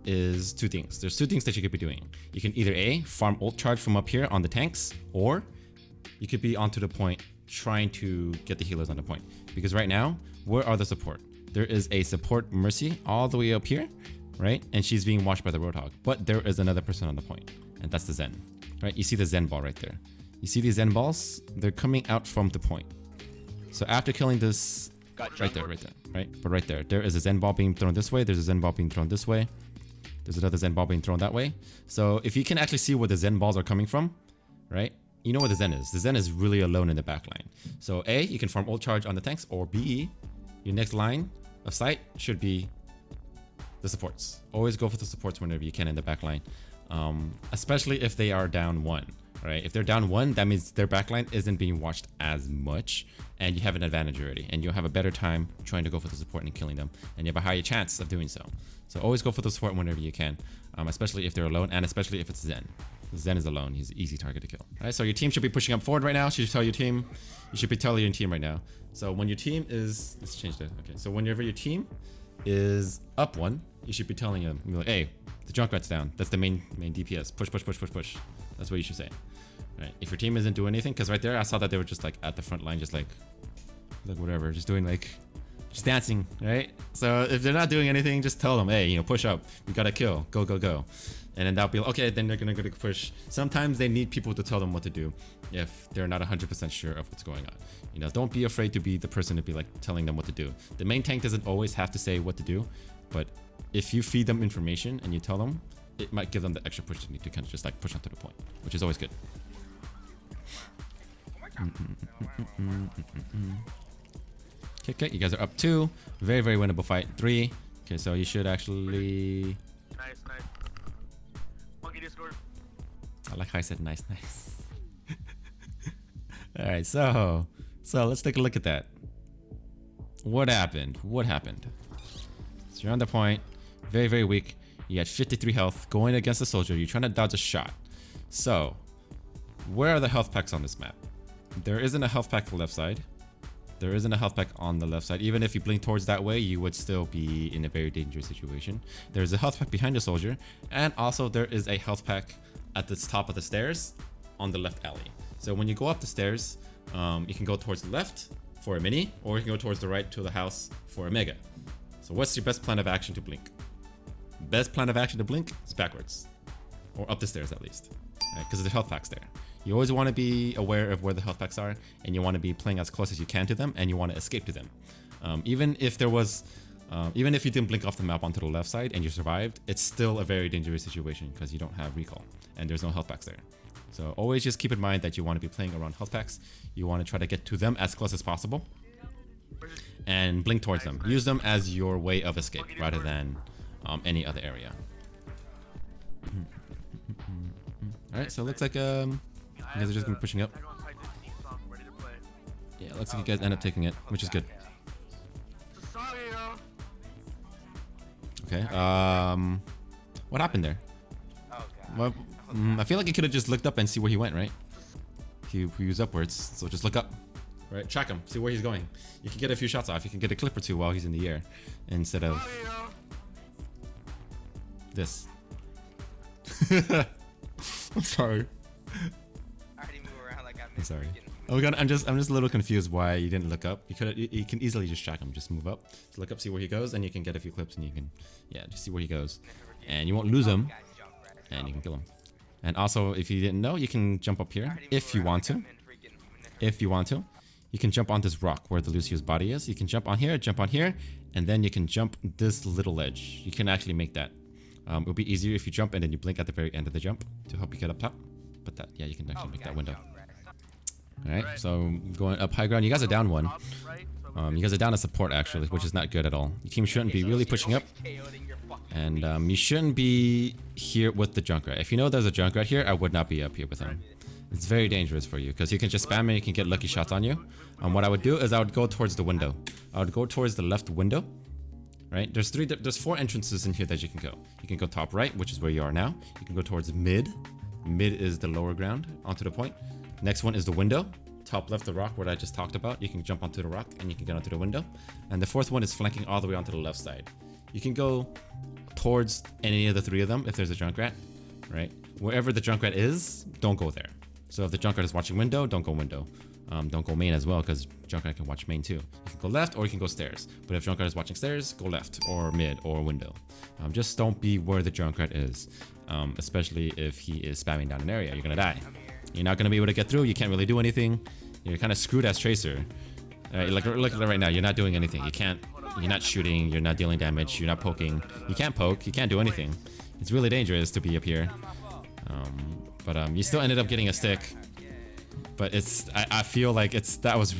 is two things. There's two things that you could be doing. You can either A, farm ult charge from up here on the tanks, or you could be onto the point trying to get the healers on the point. Because right now, where are the support? There is a support Mercy all the way up here, right? And she's being watched by the Roadhog. But there is another person on the point, and that's the Zen, right? You see the Zen ball right there. You see these Zen balls? They're coming out from the point. So after killing this, right there, right? But right there, there is a Zen ball being thrown this way. There's a Zen ball being thrown this way. There's another Zen ball being thrown that way. So if you can actually see where the Zen balls are coming from, right? You know where the Zen is. The Zen is really alone in the back line. So A, you can farm ult charge on the tanks, or B, your next line of sight should be the supports. Always go for the supports whenever you can in the back line, especially if they are down one. Right? If they're down one, that means their backline isn't being watched as much, and you have an advantage already, and you'll have a better time trying to go for the support and killing them, and you have a higher chance of doing so. So always go for the support whenever you can, especially if they're alone, and especially if it's Zen. Zen is alone; he's an easy target to kill. All right, so your team should be pushing up forward right now. So you should tell your team. You should be telling your team right now. So when your team is, let's change that. Okay, so whenever your team is up one, you should be telling them, be like, "Hey, the Junkrat's down. That's the main DPS. Push, push, push, push, push." That's what you should say. Right. If your team isn't doing anything, because right there I saw that they were just like at the front line, just like whatever, just doing like, just dancing, right? So if they're not doing anything, just tell them, hey, you know, push up, we gotta kill, go, go, go. And then that'll be like, okay, then they're gonna go to push. Sometimes they need people to tell them what to do if they're not 100% sure of what's going on. You know, don't be afraid to be the person to be like telling them what to do. The main tank doesn't always have to say what to do, but if you feed them information and you tell them, it might give them the extra push they need to kind of just like push onto the point, which is always good. Okay, you guys are up 2. Very, very winnable fight. 3. Okay, so you should actually... Nice, nice. Monkey Discord. I like how I said nice, nice. Alright, so let's take a look at that. What happened? What happened? So you're on the point. Very, very weak. You had 53 health. Going against the soldier. You're trying to dodge a shot. So, where are the health packs on this map? There isn't a health pack to the left side. There isn't a health pack on the left side. Even if you blink towards that way, you would still be in a very dangerous situation. There's a health pack behind the soldier. And also there is a health pack at the top of the stairs on the left alley. So when you go up the stairs, you can go towards the left for a mini, or you can go towards the right to the house for a mega. So what's your best plan of action to blink? Best plan of action to blink is backwards. Or up the stairs at least. Because there's health packs there. You always want to be aware of where the health packs are, and you want to be playing as close as you can to them, and you want to escape to them. Even if you didn't blink off the map onto the left side and you survived, it's still a very dangerous situation because you don't have recall and there's no health packs there. So always just keep in mind that you want to be playing around health packs. You want to try to get to them as close as possible and blink towards them. Use them as your way of escape rather than any other area. Alright, so it looks like you guys are just gonna be pushing up. Yeah, it looks like you guys end up taking it, which is good. Okay, what happened there? Well, I feel like you could have just looked up and see where he went, right? He was upwards, so just look up. Right, track him, see where he's going. You can get a few shots off, you can get a clip or two while he's in the air, instead of this. I'm sorry. I'm sorry. Oh god, I'm just a little confused why you didn't look up. You can easily just track him. Just move up, so look up, see where he goes, and you can get a few clips, and you can, yeah, just see where he goes, and you won't lose him, and you can kill him. And also, if you didn't know, you can jump up here if you want to. If you want to, you can jump on this rock where the Lucio's body is. You can jump on here, and then you can jump this little ledge. You can actually make that. It'll be easier if you jump and then you blink at the very end of the jump to help you get up top. But that, yeah, you can actually make that window. Alright, so going up high ground. You guys are down 1. You guys are down a support actually, which is not good at all. Your team shouldn't be really pushing up. And you shouldn't be here with the Junkrat. If you know there's a Junkrat here, I would not be up here with him. It's very dangerous for you because you can just spam and you can get lucky shots on you. What I would do is I would go towards the window. I would go towards the left window. Right? There's 4 entrances in here that you can go. You can go top right, which is where you are now. You can go towards mid. Mid is the lower ground onto the point. Next one is the window. Top left, the rock, what I just talked about. You can jump onto the rock and you can get onto the window. And the 4th one is flanking all the way onto the left side. You can go towards any of the 3 of them if there's a Junkrat, right? Wherever the Junkrat is, don't go there. So if the Junkrat is watching window, don't go window. Don't go main as well because Junkrat can watch main too. You can go left or you can go stairs. But if Junkrat is watching stairs, go left or mid or window. Just don't be where the Junkrat is, especially if he is spamming down an area. You're gonna die. You're not gonna be able to get through. You can't really do anything. You're kind of screwed as Tracer. Like look at it right now. You're not doing anything. You're not shooting. You're not dealing damage. You're not poking. You can't poke. You can't do anything. It's really dangerous to be up here. But you still ended up getting a stick. But I feel like that was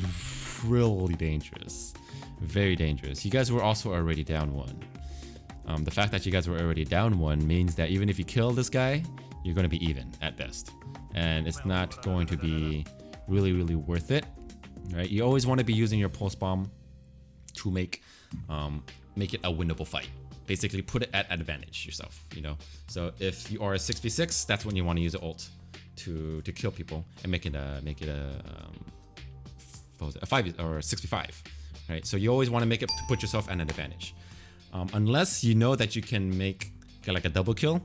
really dangerous. Very dangerous. You guys were also already down 1. The fact that you guys were already down 1 means that even if you kill this guy, you're going to be even at best. And it's not going to be really, really worth it. Right? You always want to be using your pulse bomb to make it a winnable fight. Basically, put it at advantage yourself. You know. So if you are a 6v6, that's when you want to use the ult to kill people and make it a 5 or 6v5. Right? So you always want to make it to put yourself at an advantage. Unless you know that you can get like a double kill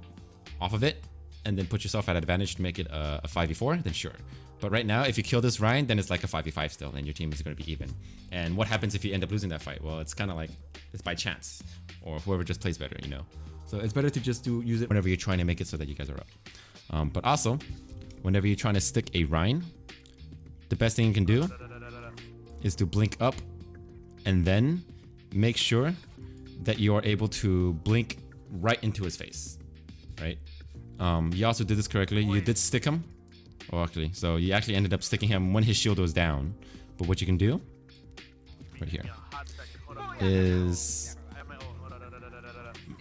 off of it and then put yourself at advantage to make it a 5v4, then sure. But right now, if you kill this Ryan, then it's like a 5v5 still, and your team is going to be even. And what happens if you end up losing that fight? Well, it's kind of like it's by chance, or whoever just plays better, you know. So it's better to just use it whenever you're trying to make it so that you guys are up. But also, whenever you're trying to stick a Ryan, the best thing you can do is to blink up, and then make sure that you are able to blink right into his face, right? You also did this correctly. You did stick him. Oh, actually, so you actually ended up sticking him when his shield was down. But what you can do, right here, is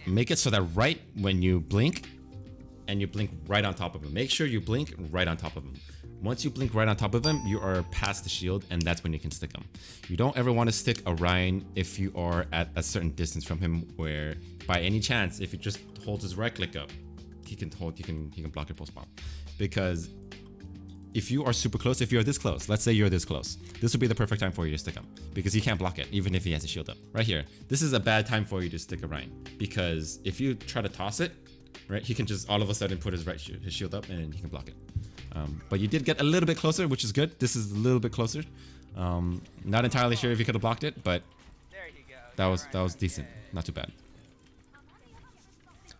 make it so that right when you blink, and you blink right on top of him. Make sure you blink right on top of him. Once you blink right on top of him, you are past the shield, and that's when you can stick him. You don't ever want to stick a Ryan if you are at a certain distance from him, where by any chance, if he just holds his right click up, he can block your pulse bomb. Because if you are super close, if you're this close, let's say you're this close, this would be the perfect time for you to stick him because he can't block it, even if he has a shield up. Right here, this is a bad time for you to stick a Ryan because if you try to toss it, right, he can just all of a sudden put his shield up and he can block it. But you did get a little bit closer, which is good. This is a little bit closer. Not entirely sure if you could have blocked it, but that was decent, not too bad.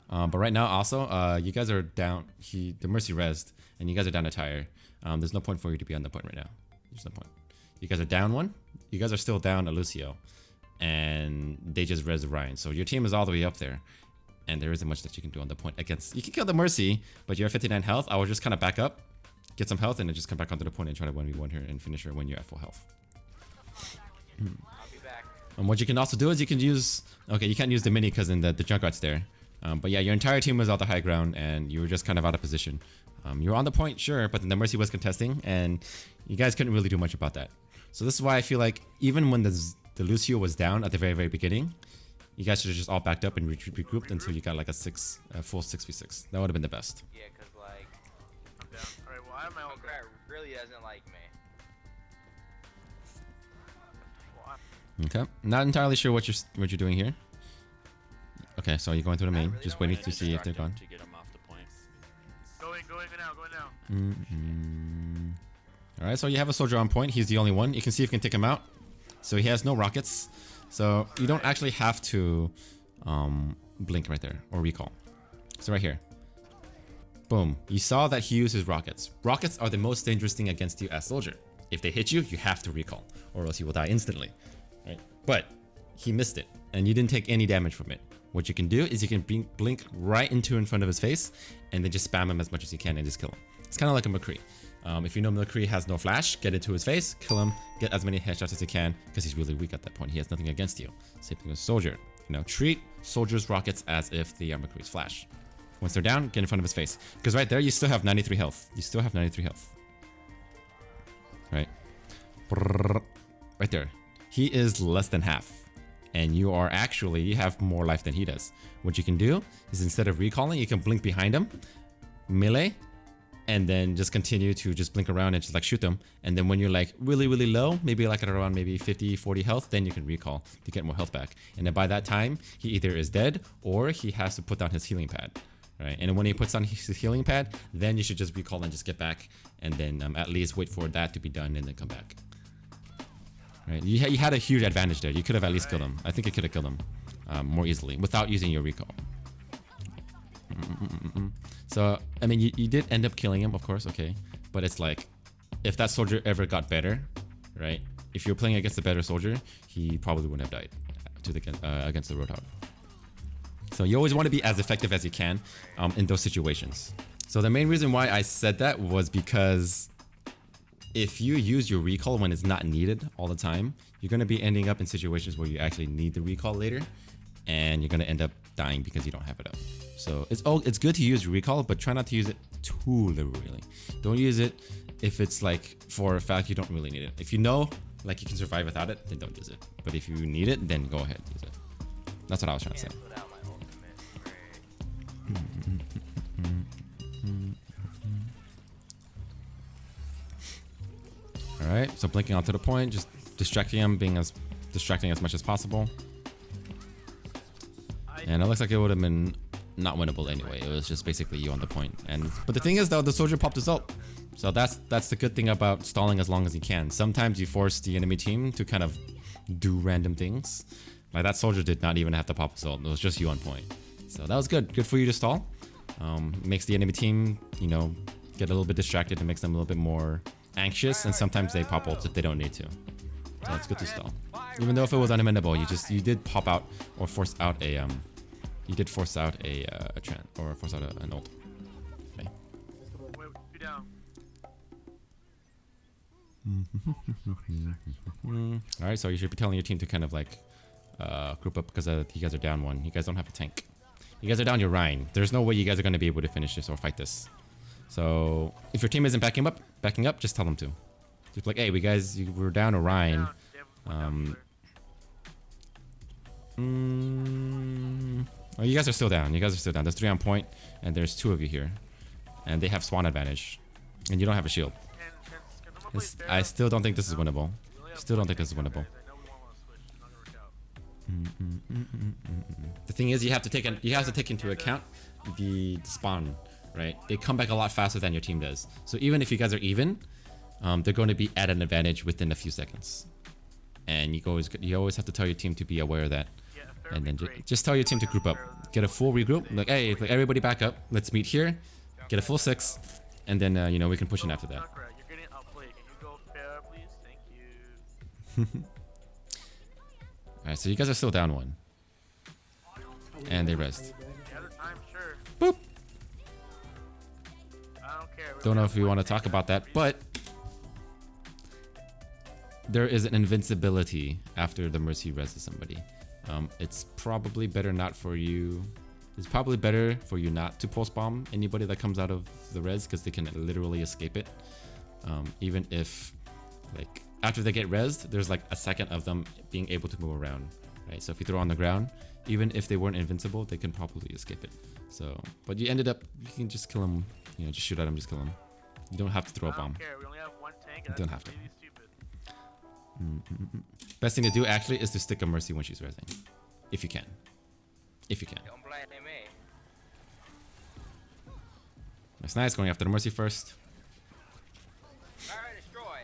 But right now, also, you guys are down. The Mercy rezzed, and you guys are down a tire. There's no point for you to be on the point right now. There's no point. You guys are down 1. You guys are still down a Lucio, and they just rezzed Ryan. So your team is all the way up there, and there isn't much that you can do on the point against. You can kill the Mercy, but you're at 59 health. I will just kind of back up, get some health, and then just come back onto the point and try to 1v1 her and finish her when you're at full health. I'll be back. And what you can also do is you can use. Okay, you can't use the mini because then the Junkrat's there. But yeah, your entire team was at the high ground, and you were just kind of out of position. You were on the point, sure, but then the Mercy was contesting, and you guys couldn't really do much about that. So this is why I feel like even when the Lucio was down at the very, very beginning, you guys should have just all backed up and regrouped until you got like a full 6v6. That would have been the best. Yeah, cause like, I'm down. Alright, well, I have my own Junkrat really doesn't like me. Okay, not entirely sure what you're doing here. Okay, so you're going through the main, just waiting to see if they're gone. To get him off the point. Going now. Alright, so you have a soldier on point. He's the only one. You can see if you can take him out. So he has no rockets. So you don't actually have to blink right there or recall. So right here. Boom. You saw that he used his rockets. Rockets are the most dangerous thing against you as soldier. If they hit you, you have to recall or else you will die instantly. Right? But he missed it and you didn't take any damage from it. What you can do is you can blink right into in front of his face and then just spam him as much as you can and just kill him. It's kind of like a McCree. If you know McCree has no flash, get into his face, kill him, get as many headshots as you can because he's really weak at that point. He has nothing against you. Same thing with Soldier. treat soldiers' rockets as if they are McCree's flash. Once they're down, get in front of his face. Because right there, you still have 93 health. You still have 93 health. Right? Right there. He is less than half. And you have more life than he does. What you can do is instead of recalling, you can blink behind him, melee, and then just continue to just blink around and just like shoot them. And then when you're like really, really low, maybe like at around maybe 50, 40 health, then you can recall to get more health back. And then by that time, he either is dead or he has to put down his healing pad. Right? And when he puts on his healing pad, then you should just recall and just get back. And then at least wait for that to be done and then come back. Right? You had a huge advantage there. You could have at least killed him. I think you could have killed him more easily without using your recall. So, I mean, you did end up killing him, of course, okay. But it's like, if that soldier ever got better, right? If you're playing against a better soldier, he probably wouldn't have died against the Roadhog. So you always want to be as effective as you can in those situations. So the main reason why I said that was because if you use your recall when it's not needed all the time, you're going to be ending up in situations where you actually need the recall later, and you're going to end up dying because you don't have it up. So it's good to use your recall, but try not to use it too liberally. Don't use it if it's like for a fact you don't really need it. If you know like you can survive without it, then don't use it. But if you need it, then go ahead and use it. That's what I was trying to say. Alright, so blinking onto the point, just distracting him, being as distracting as much as possible. And it looks like it would have been not winnable anyway. It was just basically you on the point. But the thing is though, the soldier popped his ult. So that's the good thing about stalling as long as you can. Sometimes you force the enemy team to kind of do random things. Like that soldier did not even have to pop his ult. It was just you on point. So that was good. Good for you to stall. Makes the enemy team, get a little bit distracted and makes them a little bit more anxious, and sometimes they pop ults if they don't need to. So it's good to stall. Even though if it was unamendable, you did pop out or force out a you did force out a trend or force out an ult. Okay. Wait, you down. All right, so you should be telling your team to kind of like group up because you guys are down one. You guys don't have a tank. You guys are down your Rhine. There's no way you guys are going to be able to finish this or fight this. So if your team isn't backing up, just tell them to. Just like, hey, we're down a Rhine. Oh, you guys are still down. There's 3 on point, and there's 2 of you here, and they have Swan advantage, and you don't have a shield. I still don't think this is winnable. The thing is, you have to take into account the spawn. Right, they come back a lot faster than your team does. So even if you guys are even, they're going to be at an advantage within a few seconds. And you always have to tell your team to be aware of that. And then just tell your team to group up, get a full regroup. Like, hey, like everybody back up. Let's meet here, get a full 6, and then we can push in after that. You're getting outplayed. Can you go fair, please? Thank you. All right, so you guys are still down 1, and they rest. Boop. Don't know if we want to talk about that, but there is an invincibility after the Mercy reses somebody. It's probably better not for you. It's probably better for you not to pulse bomb anybody that comes out of the res because they can literally escape it. Even if, like, after they get resed, there's like a second of them being able to move around, right? So if you throw on the ground, even if they weren't invincible, they can probably escape it. So, but you can just kill them. Just shoot at him, just kill him. You don't have to throw a bomb. We only have 1 tank. You don't have to. Best thing to do actually is to stick a Mercy when she's resing. If you can. Don't blame me. Nice. Going after the Mercy first.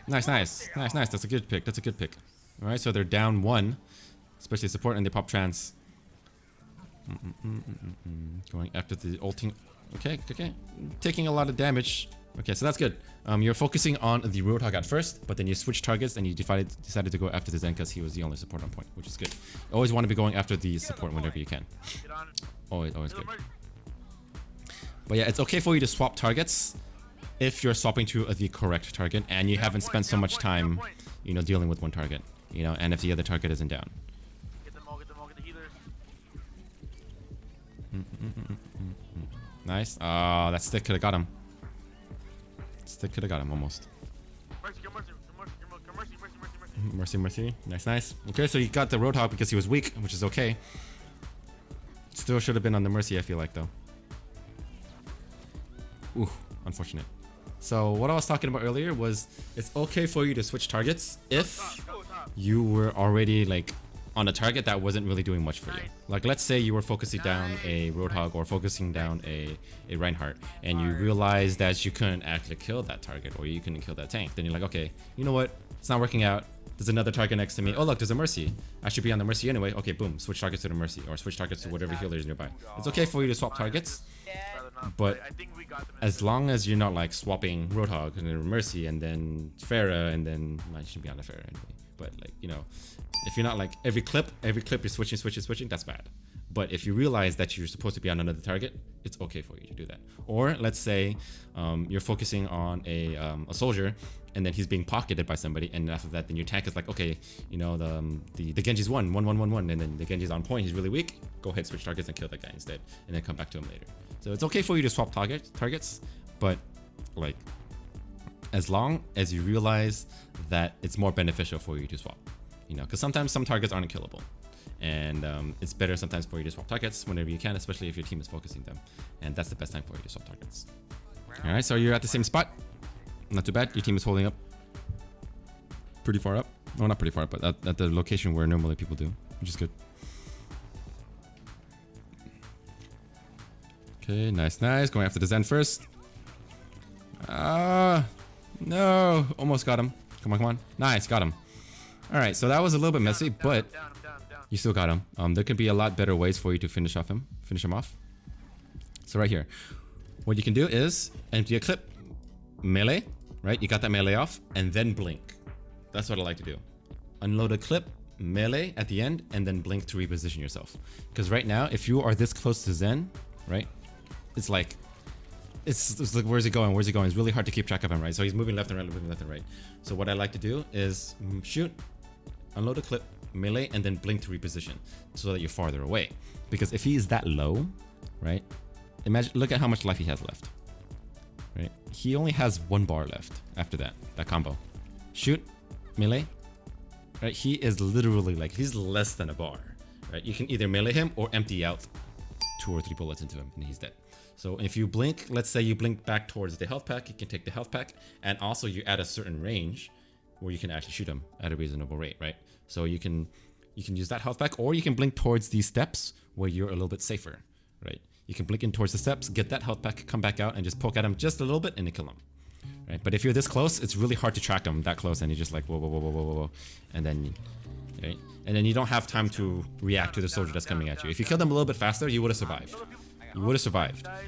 Nice. That's a good pick. Alright, so they're down 1. Especially support, and they pop trans. Going after the ulting. Okay. Taking a lot of damage. Okay, so that's good. You're focusing on the Roadhog at first, but then you switch targets and you decided to go after the Zen because he was the only support on point, which is good. You always want to be going after the support whenever you can. Always good. But yeah, it's okay for you to swap targets if you're swapping to the correct target and you haven't spent so much time, dealing with one target, and if the other target isn't down. Get the healers. Nice. Oh, that stick could have got him. Stick could have got him almost. Mercy, go mercy, mercy, mercy, mercy, mercy, mercy. Mercy. Nice, nice. Okay, so he got the Roadhog because he was weak, which is okay. Still should have been on the Mercy, I feel like, though. Ooh, unfortunate. So what I was talking about earlier was it's okay for you to switch targets if you were already like on a target that wasn't really doing much for you. Like let's say you were focusing down a Roadhog or focusing down a Reinhardt and you realized that you couldn't actually kill that target or you couldn't kill that tank. Then you're like, okay, you know what? It's not working out. There's another target next to me. Oh look, there's a Mercy. I should be on the Mercy anyway. Okay, boom, switch targets to the Mercy or switch targets to whatever healer is nearby. It's okay for you to swap targets, but as long as you're not like swapping Roadhog and then Mercy and then Pharah and then I shouldn't be on the Pharah anyway. But like, you know, if you're not like every clip you're switching, that's bad. But if you realize that you're supposed to be on another target, it's okay for you to do that. Or let's say you're focusing on a soldier and then he's being pocketed by somebody, and after that then your tank is like, okay, you know, the Genji's one, and then the Genji's on point, he's really weak, go ahead, switch targets and kill that guy instead, and then come back to him later. So it's okay for you to swap targets, but like as long as you realize that it's more beneficial for you to swap, you know, because sometimes some targets aren't killable, and it's better sometimes for you to swap targets whenever you can, especially if your team is focusing them, and that's the best time for you to swap targets. All right, so you're at the same spot. Not too bad. Your team is holding up pretty far up. No, not pretty far up, but at the location where normally people do, which is good. Okay, nice. Going after the Zen first. No. Almost got him. Come on. Nice, got him. All right, so that was a little bit messy, but you still got him. There could be a lot better ways for you to finish him off. So right here, what you can do is empty a clip, melee, right? You got that melee off, and then blink. That's what I like to do. Unload a clip, melee at the end, and then blink to reposition yourself. Because right now, if you are this close to Zen, right? It's like, it's like, where's he going? It's really hard to keep track of him, right? So he's moving left and right, So what I like to do is shoot, unload a clip, melee, and then blink to reposition so that you're farther away. Because if he is that low, right? Look at how much life he has left. Right? He only has 1 bar left after that combo. Shoot, melee, right? He is literally like, he's less than a bar, right? You can either melee him or empty out 2 or 3 bullets into him and he's dead. So if you blink, let's say you blink back towards the health pack, you can take the health pack, and also you add a certain range where you can actually shoot him at a reasonable rate, right? So you can use that health pack, or you can blink towards these steps where you're a little bit safer, right? You can blink in towards the steps, get that health pack, come back out, and just poke at him just a little bit, and then kill him. Right? But if you're this close, it's really hard to track him that close, and you're just like whoa, and then, right? And then you don't have time to react to the soldier that's coming at you. If you killed him a little bit faster, you would have survived.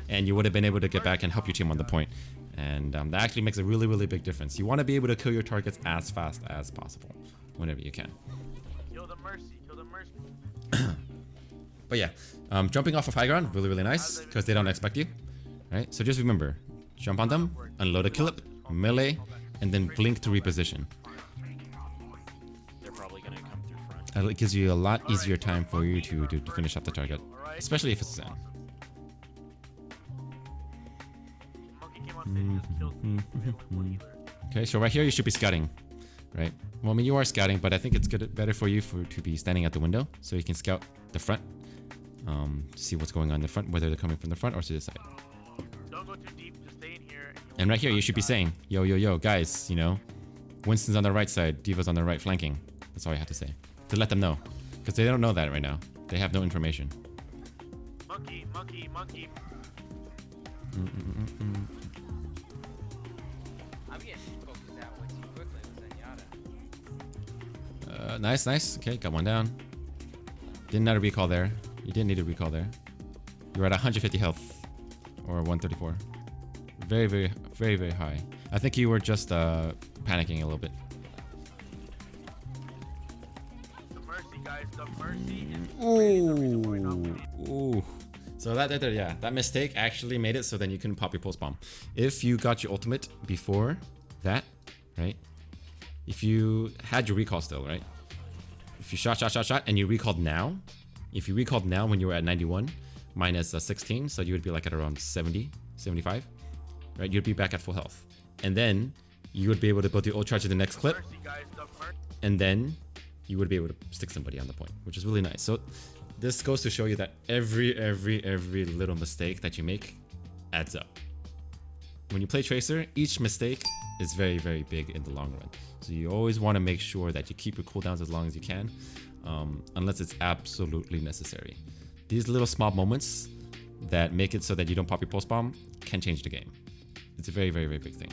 And you would have been able to get back and help your team on the point. And that actually makes a really, really big difference. You want to be able to kill your targets as fast as possible, whenever you can. Kill the Mercy. But yeah, jumping off of high ground, really, really nice, because they don't expect you, right? So just remember, jump on them, unload a clip, melee, and then blink to reposition. They're probably gonna come through front. It gives you a lot easier time for you to finish up the target, especially if it's Zen. Monkey came on stage, just killed me. One healer. Okay, so right here you should be scouting, right? Well, I mean, you are scouting, but I think it's better for you to be standing at the window so you can scout the front. See what's going on in the front, whether they're coming from the front or to the side. Don't go too deep, just stay in here. And right here, you should be saying, yo, guys, you know, Winston's on the right side, Diva's on the right flanking. That's all you have to say. To let them know. Because they don't know that right now. They have no information. Monkey. I'm getting focused out way too quickly with Zenyatta. Nice. Okay, got one down. Didn't need a recall there. You didn't need a recall there. You're at 150 health. Or 134. Very, very, very, very high. I think you were just panicking a little bit. The Mercy, guys. The Mercy is really the reason why we're not winning. Ooh. So that mistake actually made it so then you couldn't pop your pulse bomb. If you got your ultimate before that, right? If you had your recall still, right? If you shot, and you recalled now, if you recalled now when you were at 91, minus 16, so you would be like at around 70, 75, right? You'd be back at full health. And then you would be able to go to ult charge to the next clip, Mercy, guys, the mercy. and then you would be able to stick somebody on the point, which is really nice. So this goes to show you that every little mistake that you make adds up. When you play Tracer, each mistake is very, very big in the long run. So you always want to make sure that you keep your cooldowns as long as you can, unless it's absolutely necessary. These little small moments that make it so that you don't pop your pulse bomb can change the game. It's a very, very, very big thing.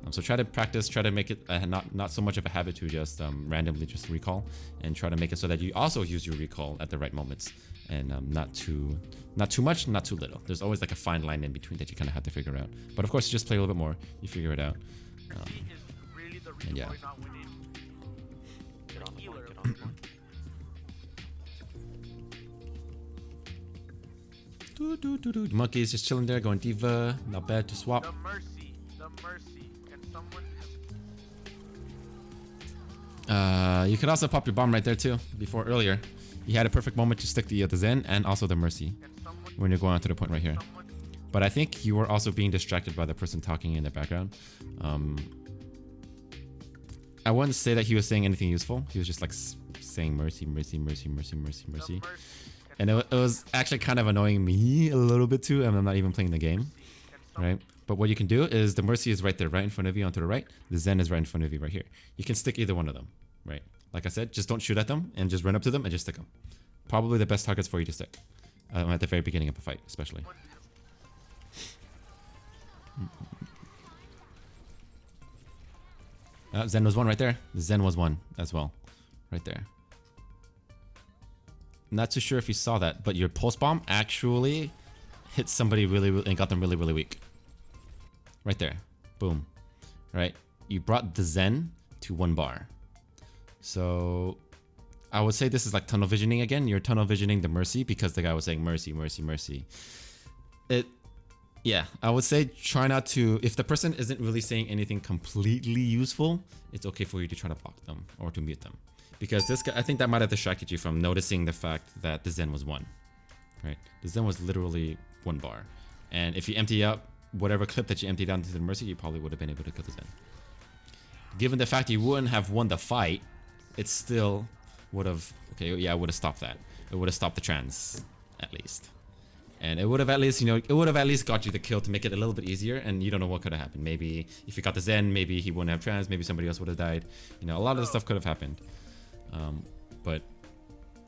So try to practice, try to make it not so much of a habit to just randomly just recall, and try to make it so that you also use your recall at the right moments, and not too much, not too little. There's always like a fine line in between that you kind of have to figure out. But of course, you just play a little bit more, you figure it out. Mercy is really the reason yeah. why we're not winning. Get on the Healer. point, get on the point. Monkey's just chilling there, going diva, not bad to swap. The mercy, the mercy. Can someone... You could also pop your bomb right there too. Before earlier, you had a perfect moment to stick the Zen and also the mercy Can someone... when you're going on to the point right here. Someone... But I think you were also being distracted by the person talking in the background. I wouldn't say that he was saying anything useful. He was just like saying mercy, mercy, mercy, mercy, mercy, mercy. And it was actually kind of annoying me a little bit too, and I'm not even playing the game, right? But what you can do is the mercy is right there, right in front of you, onto the right. The Zen is right in front of you, right here. You can stick either one of them, right? Like I said, just don't shoot at them and just run up to them and just stick them. Probably the best targets for you to stick at the very beginning of a fight, especially. Zen was one right there. The Zen was one as well, right there. Not too sure if you saw that, but your pulse bomb actually hit somebody really and got them really, really weak. Right there. Boom. Right? You brought the Zen to 1 bar. So I would say this is like tunnel visioning again. You're tunnel visioning the mercy because the guy was saying mercy, mercy, mercy. Yeah, I would say try not to, if the person isn't really saying anything completely useful, it's okay for you to try to block them or to mute them. Because this guy, I think that might have distracted you from noticing the fact that the Zen was 1, right? The Zen was literally 1 bar. And if you empty out whatever clip that you emptied out into the mercy, you probably would have been able to kill the Zen. Given the fact you wouldn't have won the fight, it still would have, okay, yeah, it would have stopped that. It would have stopped the trans, at least. And it would have at least, it would have at least got you the kill to make it a little bit easier, and you don't know what could have happened. Maybe if you got the Zen, maybe he wouldn't have trans, maybe somebody else would have died. A lot of the stuff could have happened. But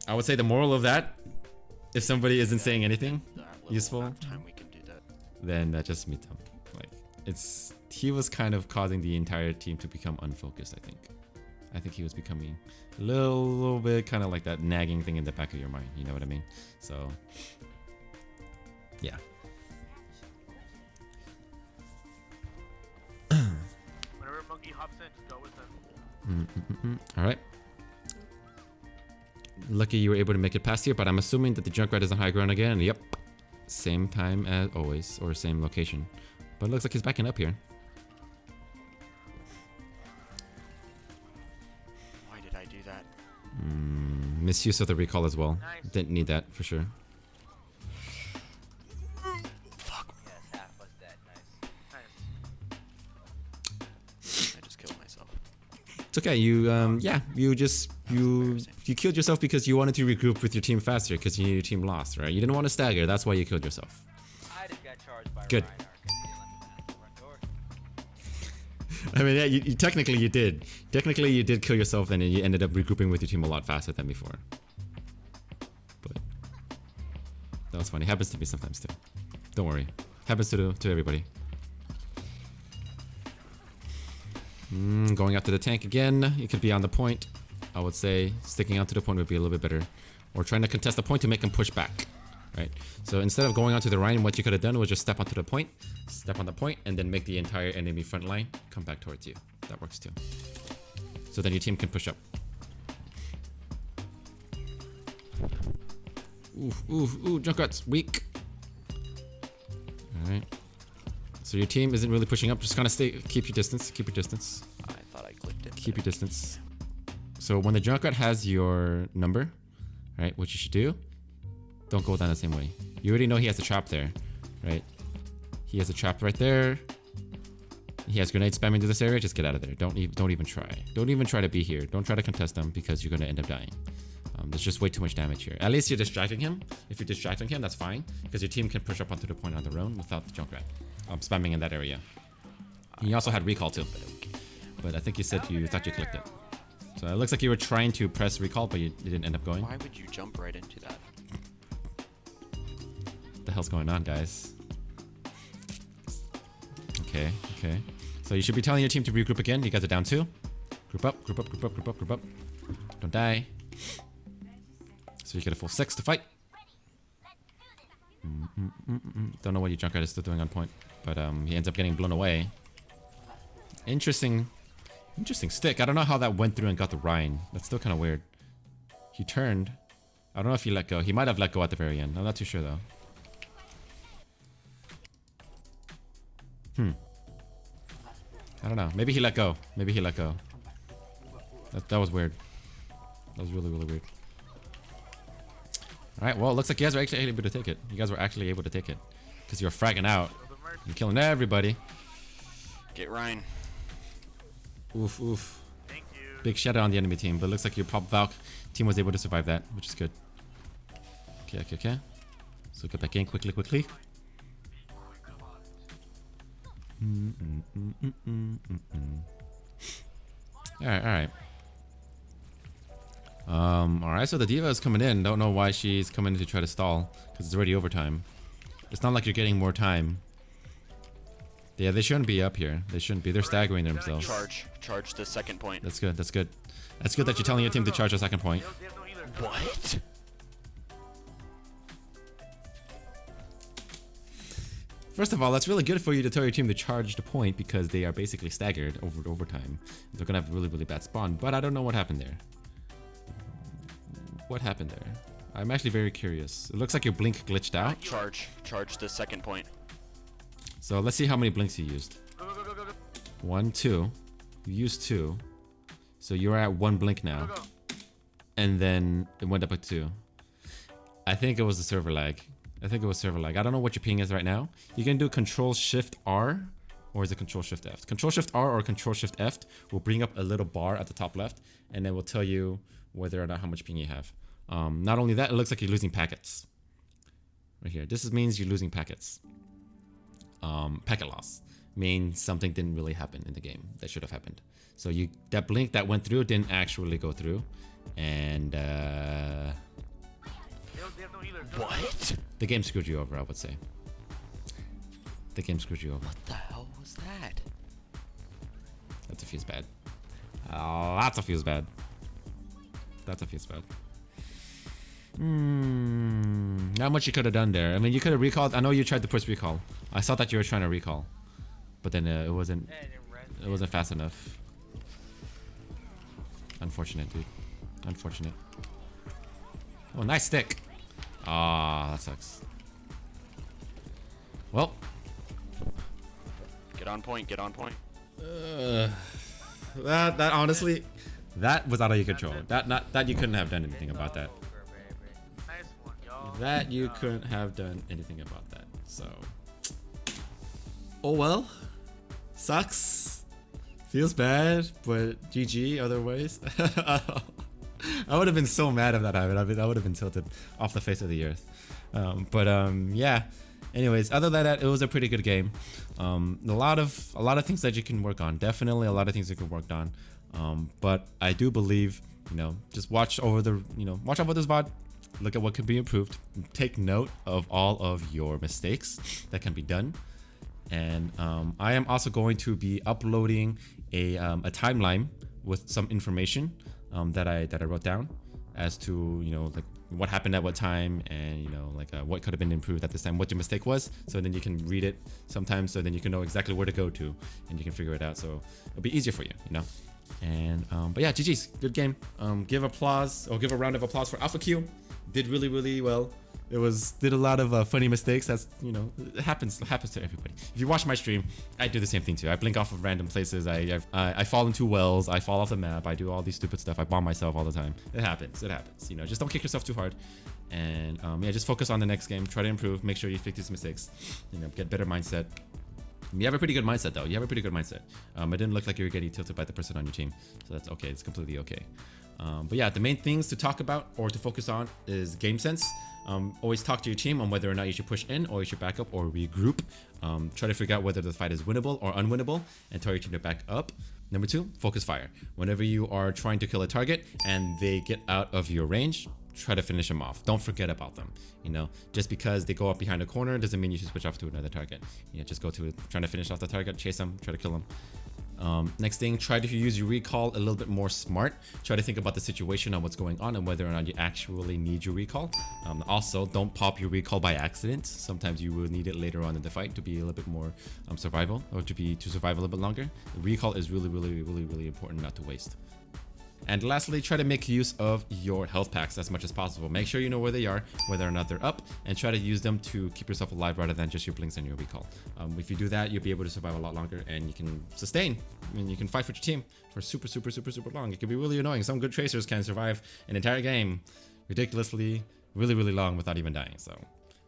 I would say the moral of that, if somebody isn't saying anything useful, Time we can do that. then just mute them. Like, he was kind of causing the entire team to become unfocused, I think. I think he was becoming a little bit kind of like that nagging thing in the back of your mind, you know what I mean? So, yeah. Whenever Monkey hops in, just go with him. All right. Lucky you were able to make it past here, but I'm assuming that the Junkrat is on high ground again. Yep. Same time as always, or same location. But it looks like he's backing up here. Why did I do that? Misuse of the recall as well. Nice. Didn't need that for sure. Fuck. Yes, half was dead. Nice. Nice. I just killed myself. It's okay. You killed yourself because you wanted to regroup with your team faster because you knew your team lost, right? You didn't want to stagger. That's why you killed yourself. I just got charged by Good. Reinhardt 'cause he didn't let me pass the front door. I mean, yeah, you technically you did. Technically, you did kill yourself, and then you ended up regrouping with your team a lot faster than before. But that was funny. Happens to me sometimes too. Don't worry. Happens to everybody. Going after the tank again. You could be on the point. I would say sticking onto the point would be a little bit better, or trying to contest the point to make him push back. Right. So instead of going onto the Rhine, what you could have done was just step onto the point, step on the point, and then make the entire enemy front line come back towards you. That works too. So then your team can push up. Ooh, Junkrat's weak. Alright. So your team isn't really pushing up, just kind of keep your distance, keep your distance. I thought I clicked it. Keep your distance. So when the Junkrat has your number, right, what you should do Don't go down the same way. You already know he has a trap there, right? He has a trap right there. He has grenade spamming to this area. Just get out of there. Don't even try. Don't even try to be here. Don't try to contest them because you're gonna end up dying. There's just way too much damage here. At least you're distracting him. If you're distracting him, that's fine because your team can push up onto the point on their own without the Junkrat spamming in that area. He also had recall too, but I think you said you thought you clicked it. So it looks like you were trying to press recall, but you didn't end up going. Why would you jump right into that? What the hell's going on, guys? Okay. So you should be telling your team to regroup again. You guys are down 2. Group up. Don't die. So you get a full 6 to fight. Don't know what your Junkrat is still doing on point, but he ends up getting blown away. Interesting stick. I don't know how that went through and got the Rhine. That's still kind of weird. He turned. I don't know if he let go. He might have let go at the very end. I'm not too sure though. I don't know. Maybe he let go. That was weird. That was really weird. Alright, well, it looks like you guys were actually able to take it. You guys were actually able to take it. Because you're fragging out. You're killing everybody. Get Ryan. Oof. Thank you. Big shout out on the enemy team, but it looks like your Pop Valk team was able to survive that, which is good. Okay. So get back in quickly. Alright. Alright, so the diva is coming in. Don't know why she's coming in to try to stall, because it's already overtime. It's not like you're getting more time. Yeah, they shouldn't be up here. They shouldn't be. They're staggering themselves. Charge the second point. That's good. That's good that you're telling your team to charge the second point. What? First of all, that's really good for you to tell your team to charge the point because they are basically staggered overtime. They're gonna have really bad spawn, but I don't know what happened there. What happened there? I'm actually very curious. It looks like your blink glitched out. Charge the second point. So let's see how many blinks you used. Go. 1, 2. You used 2. So you're at 1 blink now. Go. And then it went up at 2. I think it was the server lag. I don't know what your ping is right now. You can do Control-Shift-R, or is it Control-Shift-F? Control-Shift-R or Control-Shift-F will bring up a little bar at the top left, and then will tell you whether or not how much ping you have. Not only that, it looks like you're losing packets. Right here. This means you're losing packets. Packet loss means something didn't really happen in the game that should have happened. So that blink that went through didn't actually go through, and What? the game screwed you over, I would say. The game screwed you over. What the hell was that? That's a fuse bad. That's a fuse bad. Not much you could have done there. I mean, you could have recalled. I know you tried to push recall. I saw that you were trying to recall, but then it wasn't fast enough. Unfortunate, dude. Unfortunate. Oh, nice stick. Ah, that sucks. Well, Get on point. that honestly, that was out of your control. That you couldn't have done anything about that. Nice one, y'all. That you couldn't have done anything about that. So, oh well, sucks. Feels bad, but GG otherwise. I would have been so mad if that happened. I would have been tilted off the face of the earth. Yeah. Anyways, other than that, it was a pretty good game. A lot of things that you can work on. Definitely a lot of things you can work on. But I do believe, just watch over this VOD. Look at what could be improved. Take note of all of your mistakes that can be done. And I am also going to be uploading a timeline with some information that I wrote down as to like what happened at what time, and what could have been improved at this time, what your mistake was, so then you can read it sometimes, so then you can know exactly where to go to and you can figure it out, so it'll be easier for you. And but yeah, GG's, good game. Give a round of applause for AlphaQ. Did really well. did a lot of funny mistakes. That's, you know, it happens to everybody. If you watch my stream, I do the same thing too. I blink off of random places. I fall into wells. I fall off the map. I do all these stupid stuff. I bomb myself all the time. It happens. You know, just don't kick yourself too hard. And yeah, just focus on the next game. Try to improve. Make sure you fix these mistakes. You know, get better mindset. You have a pretty good mindset though. You have a pretty good mindset. It didn't look like you were getting tilted by the person on your team, so that's okay. It's completely okay. But yeah, the main things to talk about or to focus on is game sense. Always talk to your team on whether or not you should push in or you should back up or regroup. Try to figure out whether the fight is winnable or unwinnable and tell your team to back up. Number 2, focus fire. Whenever you are trying to kill a target and they get out of your range, try to finish them off. Don't forget about them. You know, just because they go up behind a corner doesn't mean you should switch off to another target. You know, just go to it, trying to finish off the target, chase them, try to kill them. Next thing, try to use your recall a little bit more smart. Try to think about the situation and what's going on and whether or not you actually need your recall. Also, don't pop your recall by accident. Sometimes you will need it later on in the fight to be a little bit more survival, or to survive a little bit longer. The recall is really important not to waste. And lastly, try to make use of your health packs as much as possible. Make sure you know where they are, whether or not they're up, and try to use them to keep yourself alive rather than just your blinks and your recall. If you do that, you'll be able to survive a lot longer and you can sustain. I mean, you can fight for your team for super long. It can be really annoying. Some good tracers can survive an entire game ridiculously, really long without even dying. So,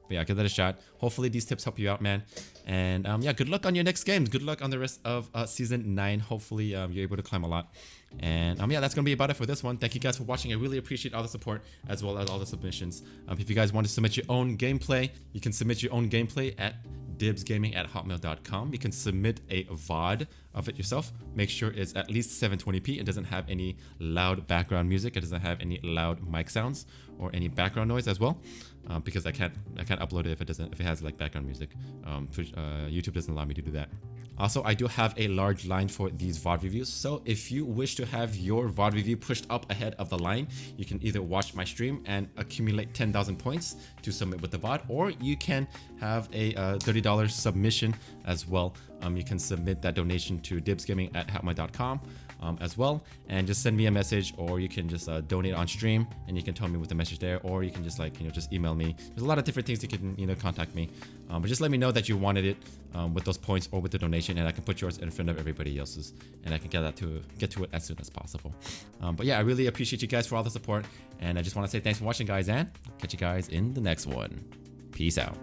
but yeah, give that a shot. Hopefully these tips help you out, man. And yeah, good luck on your next games. Good luck on the rest of season 9. Hopefully you're able to climb a lot. And yeah, that's gonna be about it for this one. Thank you guys for watching. I really appreciate all the support as well as all the submissions. If you guys want to submit your own gameplay, you can submit your own gameplay at dibzgaming@hotmail.com. You can submit a VOD of it yourself. Make sure it's at least 720p. It doesn't have any loud background music. It doesn't have any loud mic sounds or any background noise as well, because I can't upload it if it has like background music. YouTube doesn't allow me to do that. Also, I do have a large line for these VOD reviews, so if you wish to have your VOD review pushed up ahead of the line, you can either watch my stream and accumulate 10,000 points to submit with the VOD, or you can have a $30 submission as well. You can submit that donation to dibzgaming@hotmail.com as well, and just send me a message, or you can just donate on stream and you can tell me with the message there, or you can just just email me. There's a lot of different things you can contact me, but just let me know that you wanted it with those points or with the donation, and I can put yours in front of everybody else's, and I can get to it as soon as possible. But yeah, I really appreciate you guys for all the support, and I just want to say thanks for watching, guys, and catch you guys in the next one. Peace out.